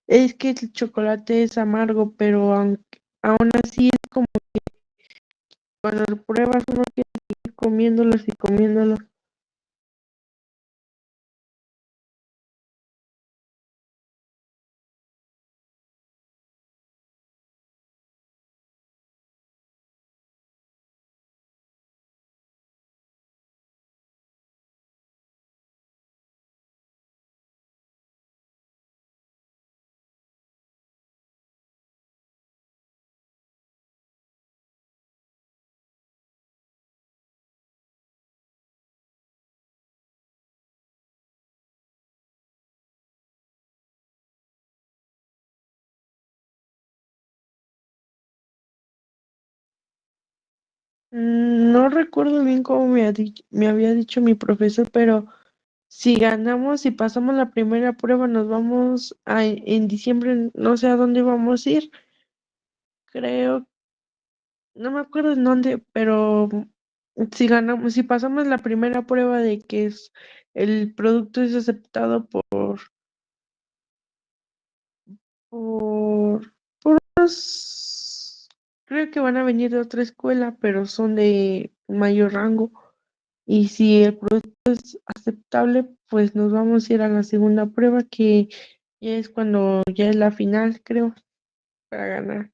Speaker 1: es que el chocolate es amargo, pero aún así es como cuando lo pruebas uno quiere seguir comiéndolos y comiéndolos. No recuerdo bien cómo me había dicho mi profesor, pero si ganamos y pasamos la primera prueba, nos vamos en diciembre, no sé a dónde vamos a ir. Creo, no me acuerdo en dónde, pero si ganamos, si pasamos la primera prueba de que el producto es aceptado por, por unos- creo que van a venir de otra escuela, pero son de mayor rango. Y si el producto es aceptable, pues nos vamos a ir a la segunda prueba, que ya es cuando ya es la final, creo, para ganar.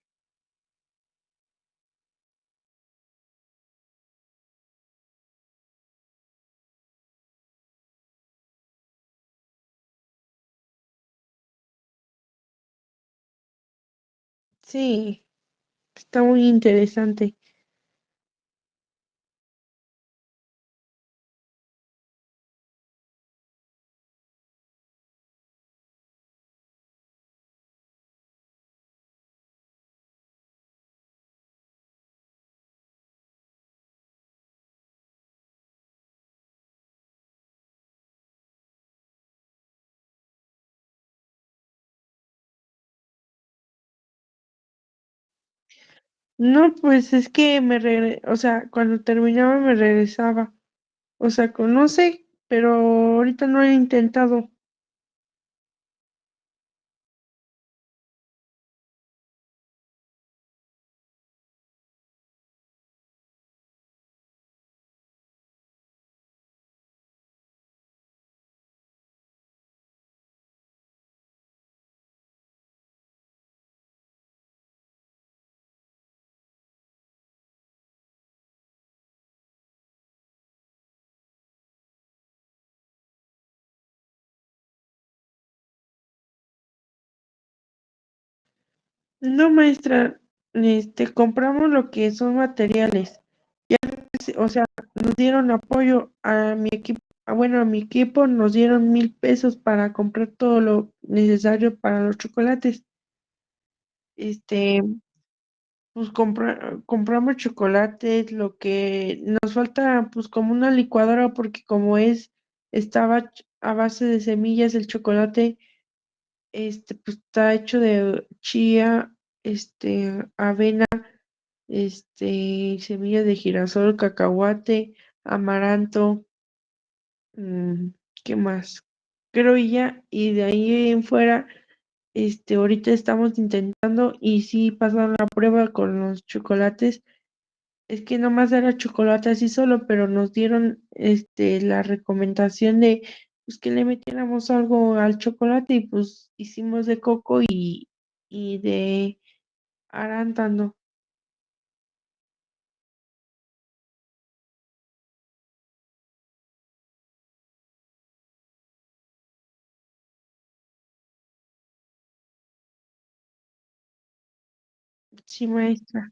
Speaker 1: Sí, está muy interesante. No, pues es que o sea, cuando terminaba me regresaba. O sea, no sé, pero ahorita no he intentado. No, maestra, compramos lo que son materiales. O sea, nos dieron apoyo a mi equipo, bueno, a mi equipo nos dieron 1,000 pesos para comprar todo lo necesario para los chocolates. Este, pues compramos chocolates, lo que nos falta, pues como una licuadora, porque como estaba a base de semillas el chocolate, pues está hecho de chía, avena, semillas de girasol, cacahuate, amaranto, mm, ¿qué más? Creo y ya, y de ahí en fuera, ahorita estamos intentando y sí pasaron la prueba con los chocolates. Es que nomás era chocolate así solo, pero nos dieron la recomendación de pues que le metiéramos algo al chocolate y pues hicimos de coco y de arándano. Sí, maestra.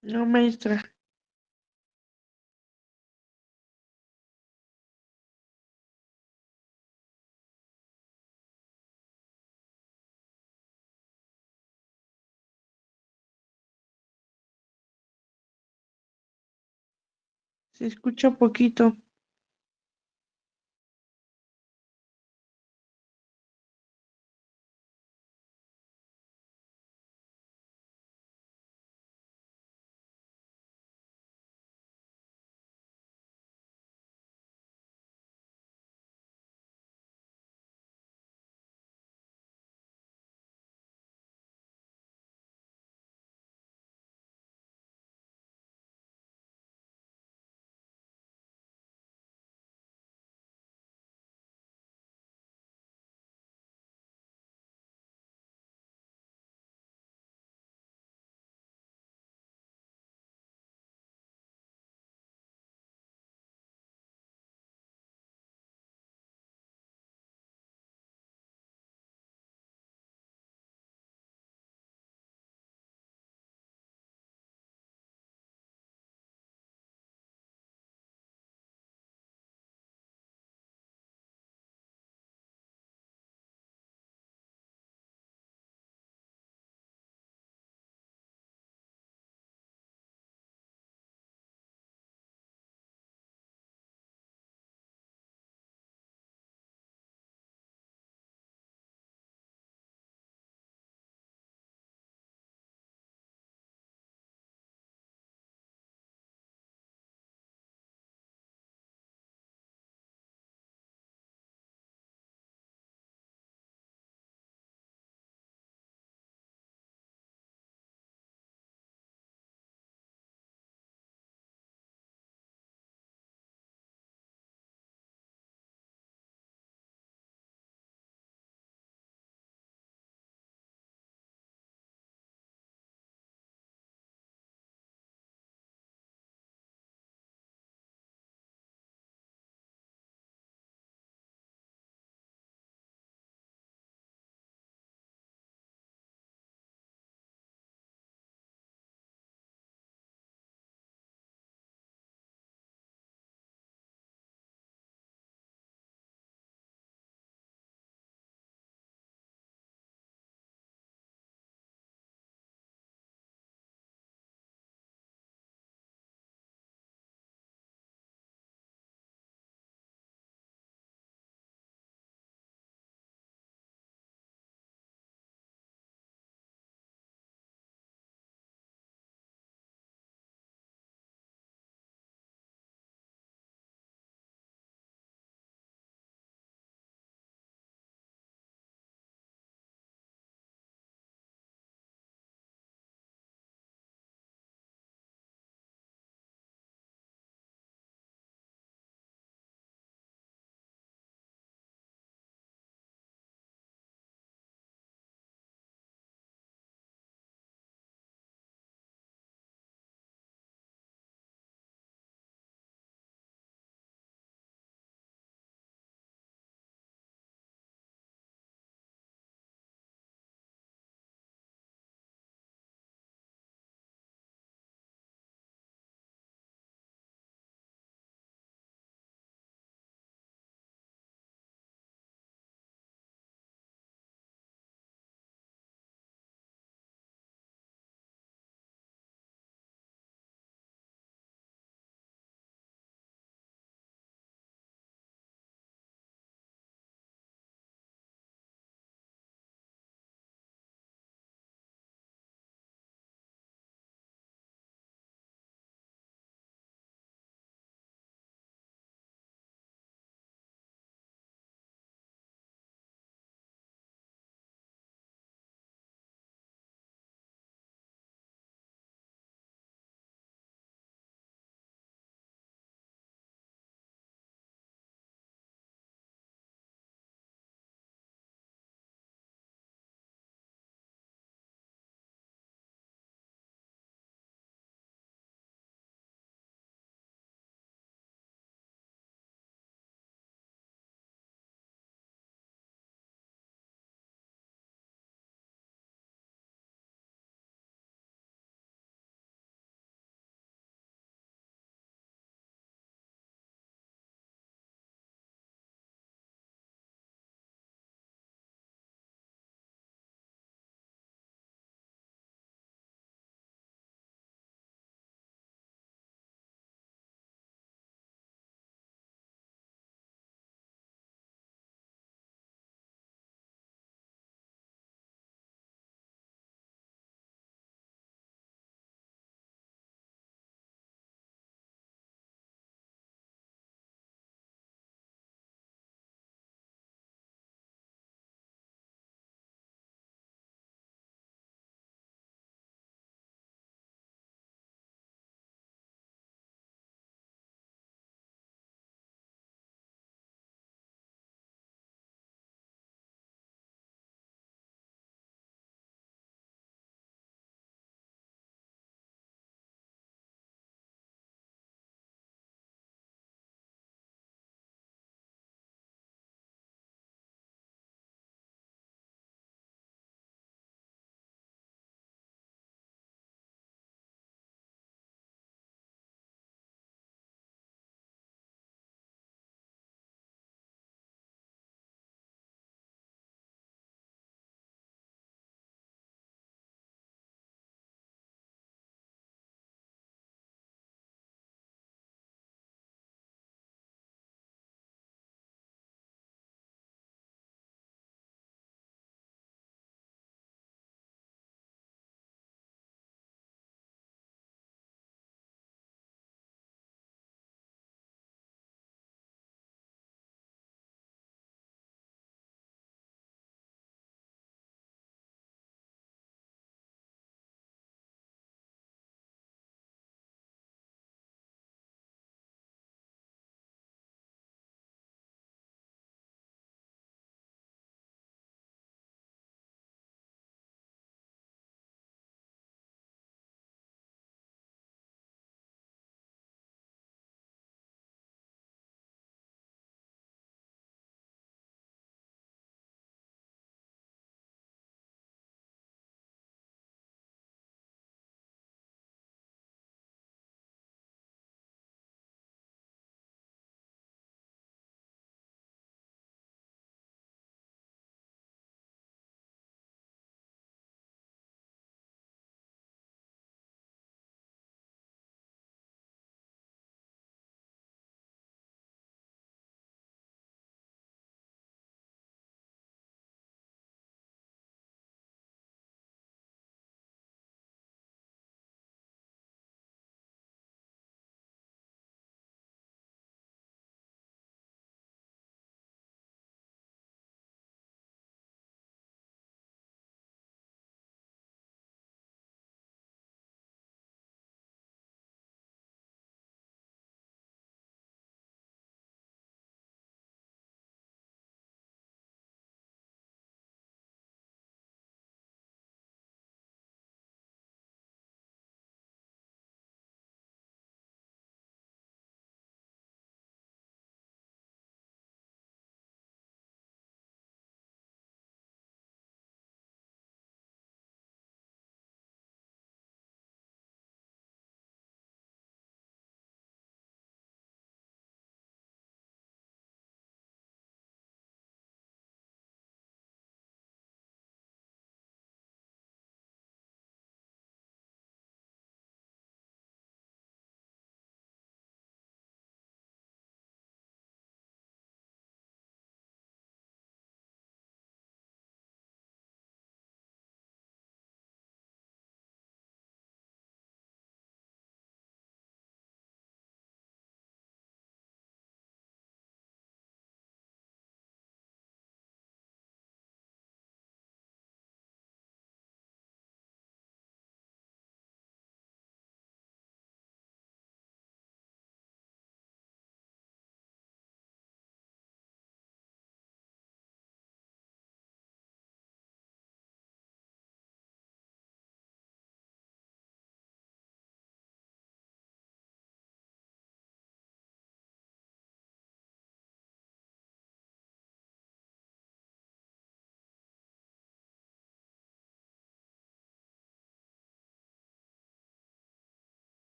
Speaker 1: No, maestra. Se escucha poquito.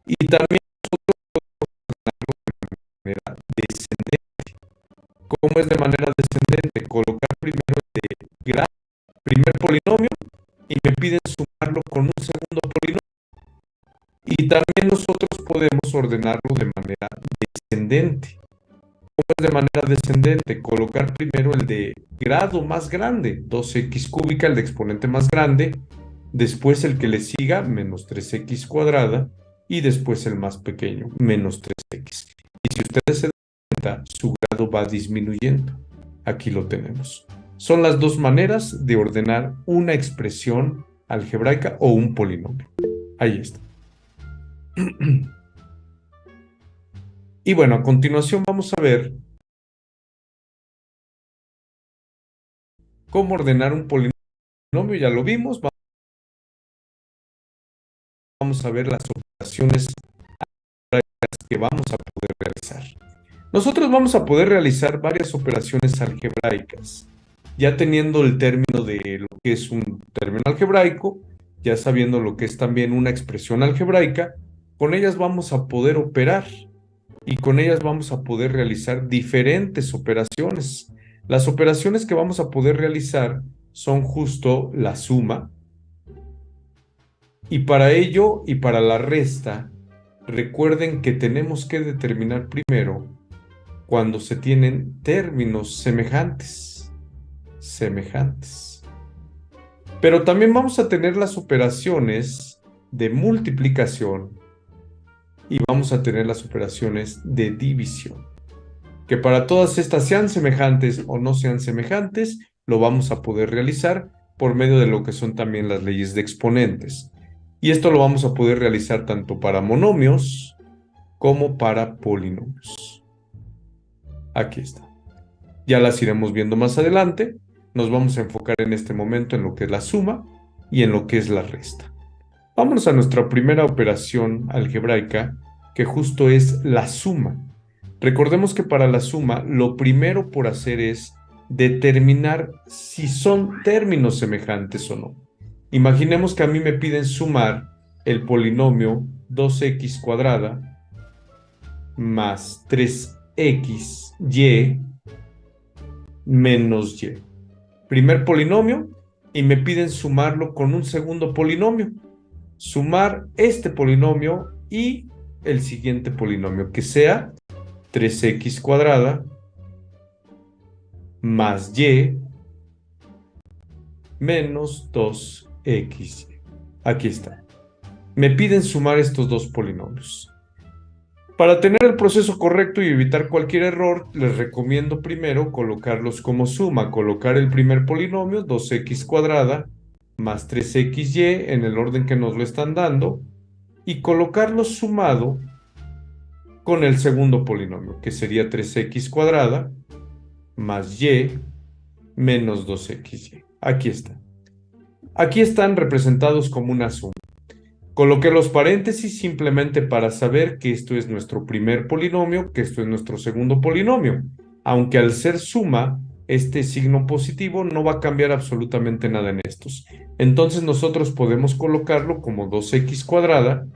Speaker 2: Y también de manera descendente. ¿Cómo es de manera descendente? Colocar primero el de grado, primer polinomio, y me piden sumarlo con un segundo polinomio. Y también nosotros podemos ordenarlo de manera descendente. ¿Cómo es de manera descendente? Colocar primero el de grado más grande, 2x cúbica, el de exponente más grande, después el que le siga, menos 3x cuadrada, y después el más pequeño, menos 3x. Y si ustedes se dan cuenta, su grado va disminuyendo. Aquí lo tenemos. Son las dos maneras de ordenar una expresión algebraica o un polinomio. Ahí está. Y bueno, a continuación vamos a ver cómo ordenar un polinomio. Ya lo vimos. Vamos a ver las operaciones que vamos a poder realizar. Nosotros vamos a poder realizar varias operaciones algebraicas, ya teniendo el término de lo que es un término algebraico, ya sabiendo lo que es también una expresión algebraica. Con ellas vamos a poder operar y con ellas vamos a poder realizar diferentes operaciones. Las operaciones que vamos a poder realizar son justo la suma, y para ello y para la resta, recuerden que tenemos que determinar primero cuando se tienen términos semejantes. Pero también vamos a tener las operaciones de multiplicación y vamos a tener las operaciones de división. Que para todas estas, sean semejantes o no sean semejantes, lo vamos a poder realizar por medio de lo que son también las leyes de exponentes. Y esto lo vamos a poder realizar tanto para monomios como para polinomios. Aquí está. Ya las iremos viendo más adelante. Nos vamos a enfocar en este momento en lo que es la suma y en lo que es la resta. Vámonos a nuestra primera operación algebraica, que justo es la suma. Recordemos que para la suma, lo primero por hacer es determinar si son términos semejantes o no. Imaginemos que a mí me piden sumar el polinomio 2x cuadrada más 3xy menos y. Primer polinomio, y me piden sumarlo con un segundo polinomio. Sumar este polinomio y el siguiente polinomio, que sea 3x cuadrada más y menos 2xy. Aquí está. Me piden sumar estos dos polinomios. Para tener el proceso correcto y evitar cualquier error, les recomiendo primero colocarlos como suma. Colocar el primer polinomio, 2x cuadrada más 3xy, en el orden que nos lo están dando, y colocarlo sumado con el segundo polinomio, que sería 3x cuadrada más y menos 2xy. Aquí está. Aquí están representados como una suma. Coloqué los paréntesis simplemente para saber que esto es nuestro primer polinomio, que esto es nuestro segundo polinomio. Aunque al ser suma, este signo positivo no va a cambiar absolutamente nada en estos. Entonces nosotros podemos colocarlo como 2x cuadrada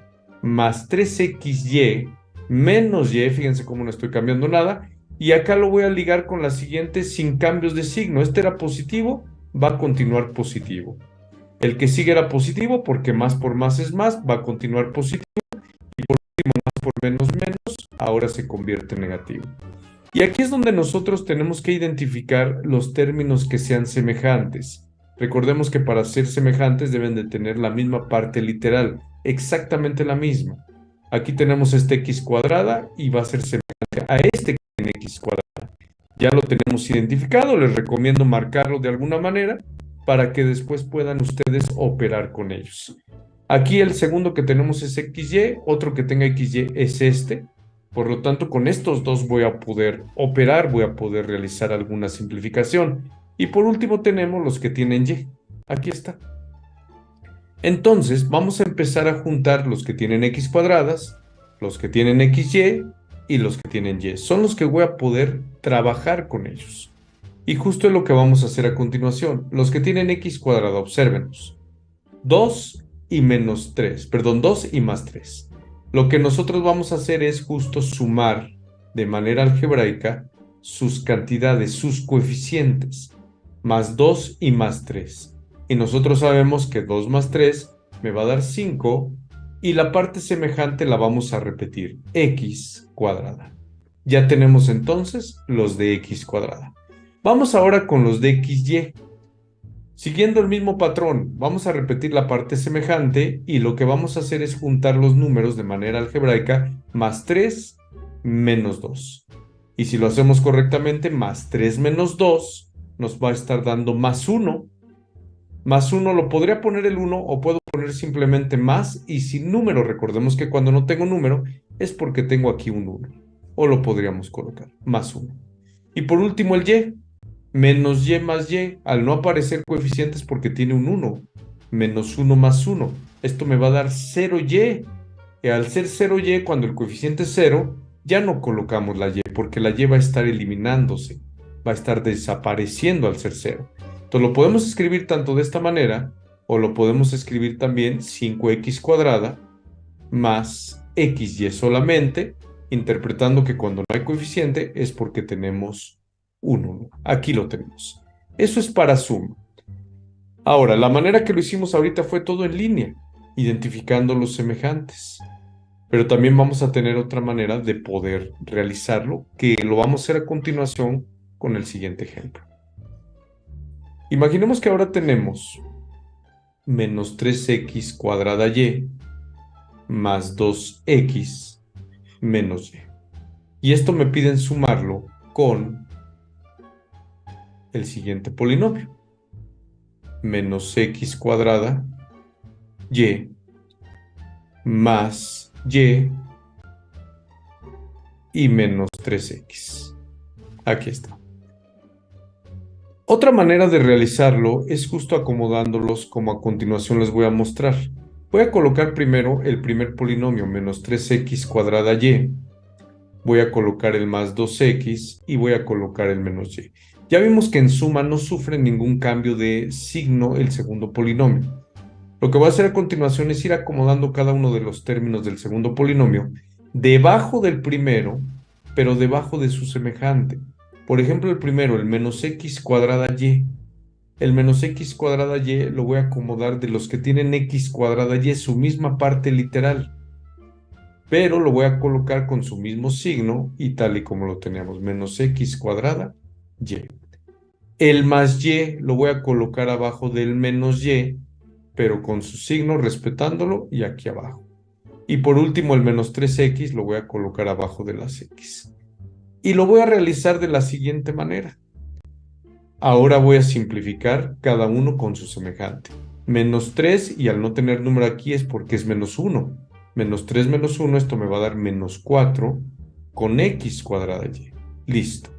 Speaker 2: más 3xy menos y, fíjense cómo no estoy cambiando nada, y acá lo voy a ligar con la siguiente sin cambios de signo. Este era positivo, va a continuar positivo. El que sigue era positivo porque más por más es más, va a continuar positivo, y por último más por menos menos, ahora se convierte en negativo. Y aquí es donde nosotros tenemos que identificar los términos que sean semejantes. Recordemos que para ser semejantes deben de tener la misma parte literal, exactamente la misma. Aquí tenemos este x cuadrada y va a ser semejante a este que tiene x cuadrada. Ya lo tenemos identificado, les recomiendo marcarlo de alguna manera para que después puedan ustedes operar con ellos. Aquí el segundo que tenemos es xy, otro que tenga xy es este. Por lo tanto, con estos dos voy a poder operar, voy a poder realizar alguna simplificación. Y por último tenemos los que tienen y. Aquí está. Entonces, vamos a empezar a juntar los que tienen x cuadradas, los que tienen xy y los que tienen y. Son los que voy a poder trabajar con ellos. Y justo es lo que vamos a hacer a continuación. Los que tienen x cuadrada, obsérvenos. 2 y menos 3, perdón, 2 y más 3. Lo que nosotros vamos a hacer es justo sumar de manera algebraica sus cantidades, sus coeficientes, más 2 y más 3. Y nosotros sabemos que 2 más 3 me va a dar 5 y la parte semejante la vamos a repetir, x cuadrada. Ya tenemos entonces los de x cuadrada. Vamos ahora con los de xy. Siguiendo el mismo patrón, vamos a repetir la parte semejante y lo que vamos a hacer es juntar los números de manera algebraica, más 3 menos 2. Y si lo hacemos correctamente, más 3 menos 2 nos va a estar dando más 1. Más 1 lo podría poner el 1 o puedo poner simplemente más y sin número. Recordemos que cuando no tengo número es porque tengo aquí un 1. O lo podríamos colocar, más 1. Y por último el y. Menos y más y, al no aparecer coeficientes porque tiene un 1, menos 1 más 1. Esto me va a dar 0y. Y al ser 0y, cuando el coeficiente es 0, ya no colocamos la y, porque la y va a estar eliminándose, va a estar desapareciendo al ser 0. Entonces lo podemos escribir tanto de esta manera, o lo podemos escribir también 5x cuadrada más xy solamente, interpretando que cuando no hay coeficiente es porque tenemos un 1. Aquí lo tenemos. Eso es para suma. Ahora, la manera que lo hicimos ahorita fue todo en línea, identificando los semejantes. Pero también vamos a tener otra manera de poder realizarlo, que lo vamos a hacer a continuación con el siguiente ejemplo. Imaginemos que ahora tenemos menos 3x cuadrada y más 2x menos y. Y esto me piden sumarlo con el siguiente polinomio. Menos x cuadrada y más y menos 3x. Aquí está. Otra manera de realizarlo es justo acomodándolos como a continuación les voy a mostrar. Voy a colocar primero el primer polinomio, menos 3x cuadrada y. Voy a colocar el más 2x y voy a colocar el menos y. Ya vimos que en suma no sufre ningún cambio de signo el segundo polinomio. Lo que voy a hacer a continuación es ir acomodando cada uno de los términos del segundo polinomio debajo del primero, pero debajo de su semejante. Por ejemplo, el primero, el menos x cuadrada y. El menos x cuadrada y lo voy a acomodar de los que tienen x cuadrada y, su misma parte literal. Pero lo voy a colocar con su mismo signo y tal y como lo teníamos, menos x cuadrada y. El más y lo voy a colocar abajo del menos y, pero con su signo respetándolo y aquí abajo. Y por último el menos 3x lo voy a colocar abajo de las x. Y lo voy a realizar de la siguiente manera. Ahora voy a simplificar cada uno con su semejante. Menos 3 y al no tener número aquí es porque es menos 1. Menos 3 menos 1, esto me va a dar menos 4 con x cuadrada y. Listo.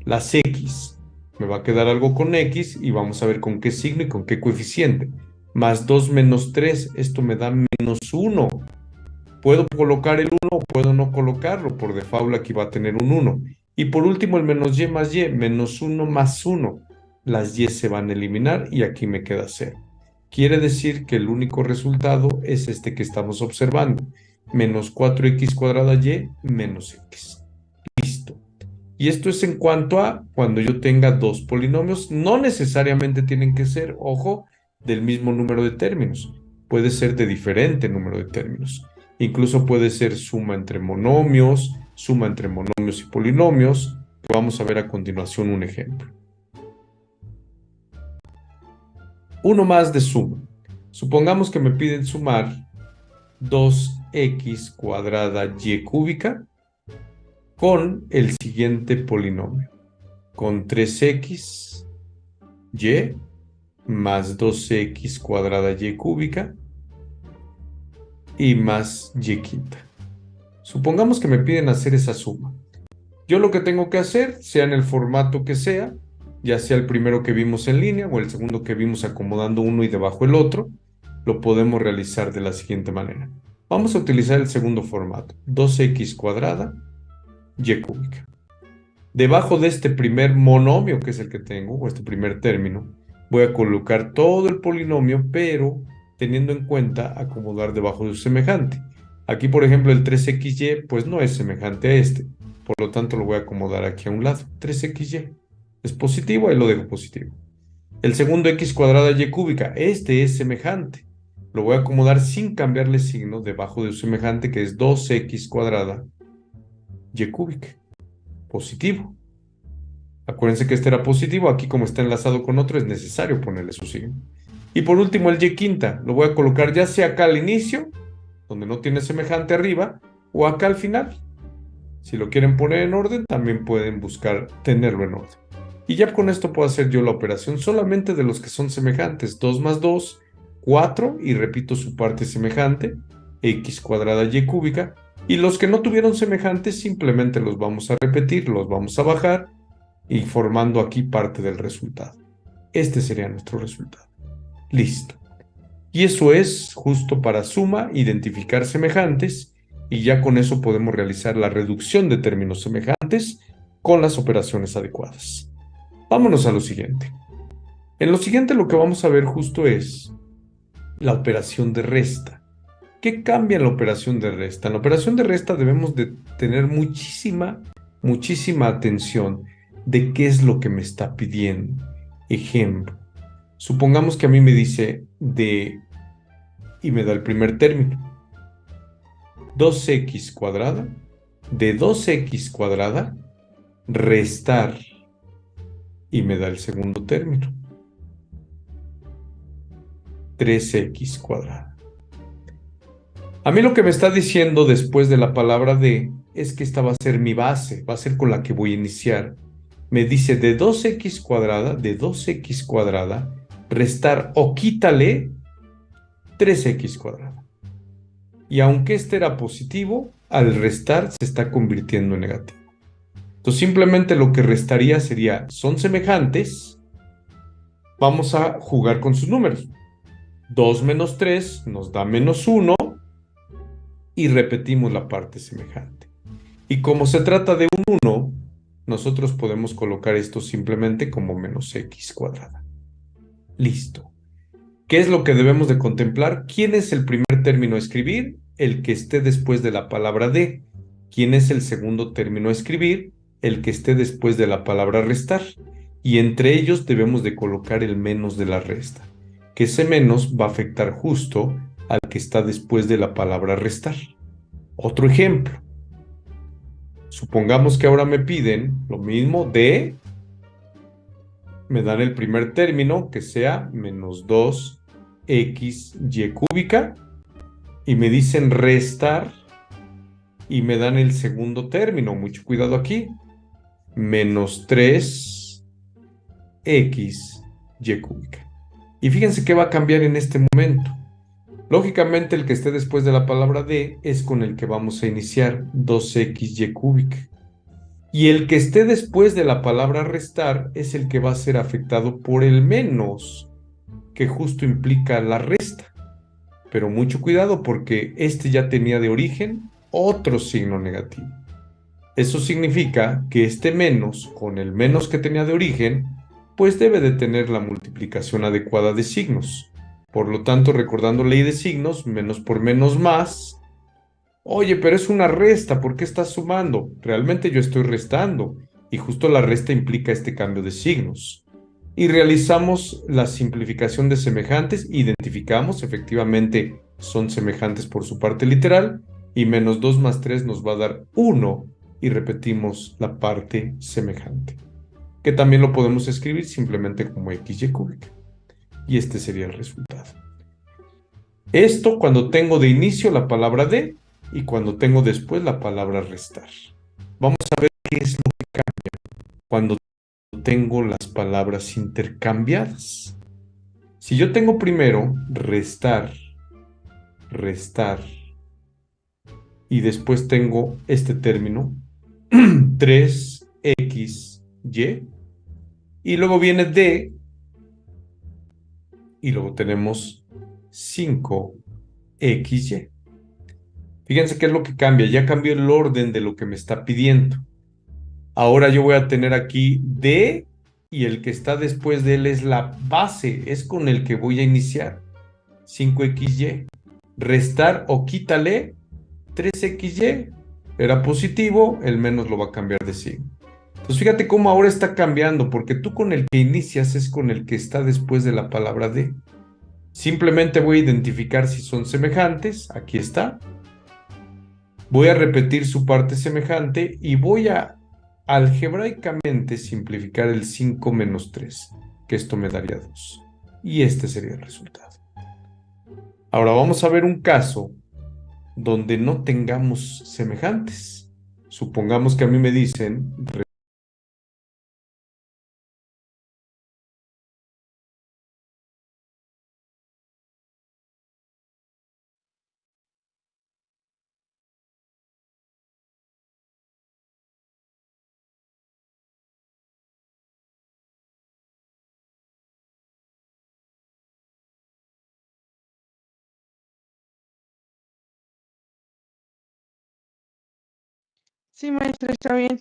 Speaker 2: Las x. Me va a quedar algo con x y vamos a ver con qué signo y con qué coeficiente. Más 2 menos 3, esto me da menos 1. Puedo colocar el 1 o puedo no colocarlo. Por default aquí va a tener un 1. Y por último el menos y más y, menos 1 más 1. Las y se van a eliminar y aquí me queda 0. Quiere decir que el único resultado es este que estamos observando. Menos 4x cuadrada y menos x. Listo. Y esto es en cuanto a cuando yo tenga dos polinomios. No necesariamente tienen que ser, ojo, del mismo número de términos. Puede ser de diferente número de términos. Incluso puede ser suma entre monomios y polinomios, que vamos a ver a continuación un ejemplo. Uno más de suma. Supongamos que me piden sumar 2x cuadrada y cúbica con el siguiente polinomio, con 3x y más 2x cuadrada y cúbica y más y quinta. Supongamos que me piden hacer esa suma. Yo lo que tengo que hacer, sea en el formato que sea, ya sea el primero que vimos en línea o el segundo que vimos acomodando uno y debajo el otro, lo podemos realizar de la siguiente manera. Vamos a utilizar el segundo formato, 2x cuadrada y cúbica. Debajo de este primer monomio, que es el que tengo, o este primer término, voy a colocar todo el polinomio, pero teniendo en cuenta acomodar debajo de su semejante. Aquí, por ejemplo, el 3xy, pues no es semejante a este. Por lo tanto, lo voy a acomodar aquí a un lado. 3xy es positivo, ahí lo dejo positivo. El segundo x cuadrada y cúbica, este es semejante. Lo voy a acomodar sin cambiarle signo debajo de su semejante, que es 2x cuadrada y cúbica. Positivo. Acuérdense que este era positivo, aquí como está enlazado con otro es necesario ponerle su signo. Y por último el y quinta, lo voy a colocar ya sea acá al inicio, donde no tiene semejante arriba, o acá al final. Si lo quieren poner en orden, también pueden buscar tenerlo en orden. Y ya con esto puedo hacer yo la operación solamente de los que son semejantes. 2 más 2, 4, y repito su parte semejante, x cuadrada y cúbica. Y los que no tuvieron semejantes, simplemente los vamos a repetir, los vamos a bajar, y formando aquí parte del resultado. Este sería nuestro resultado. Listo. Y eso es justo para suma, identificar semejantes, y ya con eso podemos realizar la reducción de términos semejantes con las operaciones adecuadas. Vámonos a lo siguiente. En lo siguiente lo que vamos a ver justo es la operación de resta. ¿Qué cambia en la operación de resta? En la operación de resta debemos de tener muchísima atención de qué es lo que me está pidiendo. Ejemplo, supongamos que a mí me dice y me da el primer término. 2x cuadrada, de 2x cuadrada, restar, y me da el segundo término. 3x cuadrada. A mí lo que me está diciendo después de la palabra de es que esta va a ser mi base, va a ser con la que voy a iniciar. Me dice de 2x cuadrada, restar o quítale 3x cuadrada. Y aunque este era positivo, al restar se está convirtiendo en negativo. Entonces simplemente lo que restaría sería, son semejantes, vamos a jugar con sus números. 2 menos 3 nos da menos 1 y repetimos la parte semejante. Y como se trata de un 1, nosotros podemos colocar esto simplemente como menos x cuadrada. Listo. ¿Qué es lo que debemos de contemplar? ¿Quién es el primer término a escribir? El que esté después de la palabra de. ¿Quién es el segundo término a escribir? El que esté después de la palabra restar. Y entre ellos debemos de colocar el menos de la resta, que ese menos va a afectar justo al que está después de la palabra restar. Otro ejemplo. Supongamos que ahora me piden lo mismo de, me dan el primer término que sea menos 2xy cúbica y me dicen restar y me dan el segundo término, mucho cuidado aquí, menos 3xy cúbica. Y fíjense qué va a cambiar en este momento. Lógicamente el que esté después de la palabra de es con el que vamos a iniciar, 2xy cúbica. Y el que esté después de la palabra restar es el que va a ser afectado por el menos, que justo implica la resta. Pero mucho cuidado porque este ya tenía de origen otro signo negativo. Eso significa que este menos, con el menos que tenía de origen, pues debe de tener la multiplicación adecuada de signos. Por lo tanto, recordando ley de signos, menos por menos más. Oye, pero es una resta, ¿por qué estás sumando? Realmente yo estoy restando, y justo la resta implica este cambio de signos. Y realizamos la simplificación de semejantes, identificamos, efectivamente son semejantes por su parte literal, y menos 2 más 3 nos va a dar 1, y repetimos la parte semejante, que también lo podemos escribir simplemente como xy cúbica. Y este sería el resultado. Esto cuando tengo de inicio la palabra de y cuando tengo después la palabra restar. Vamos a ver qué es lo que cambia cuando tengo las palabras intercambiadas. Si yo tengo primero restar, y después tengo este término, 3xy, y luego viene de, y luego tenemos 5xy. Fíjense qué es lo que cambia, ya cambió el orden de lo que me está pidiendo. Ahora yo voy a tener aquí D y el que está después de él es la base, es con el que voy a iniciar. 5xy. Restar o quítale 3xy era positivo, el menos lo va a cambiar de signo. Entonces fíjate cómo ahora está cambiando, porque tú con el que inicias es con el que está después de la palabra de. Simplemente voy a identificar si son semejantes, aquí está. Voy a repetir su parte semejante y voy a algebraicamente simplificar el 5 menos 3, que esto me daría 2. Y este sería el resultado. Ahora vamos a ver un caso donde no tengamos semejantes. Supongamos que a mí me dicen,
Speaker 1: Sí, maestra, está bien.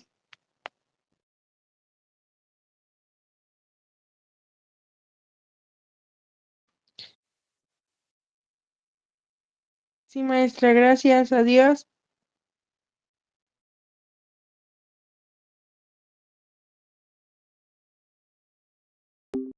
Speaker 1: Sí, maestra, gracias. Adiós.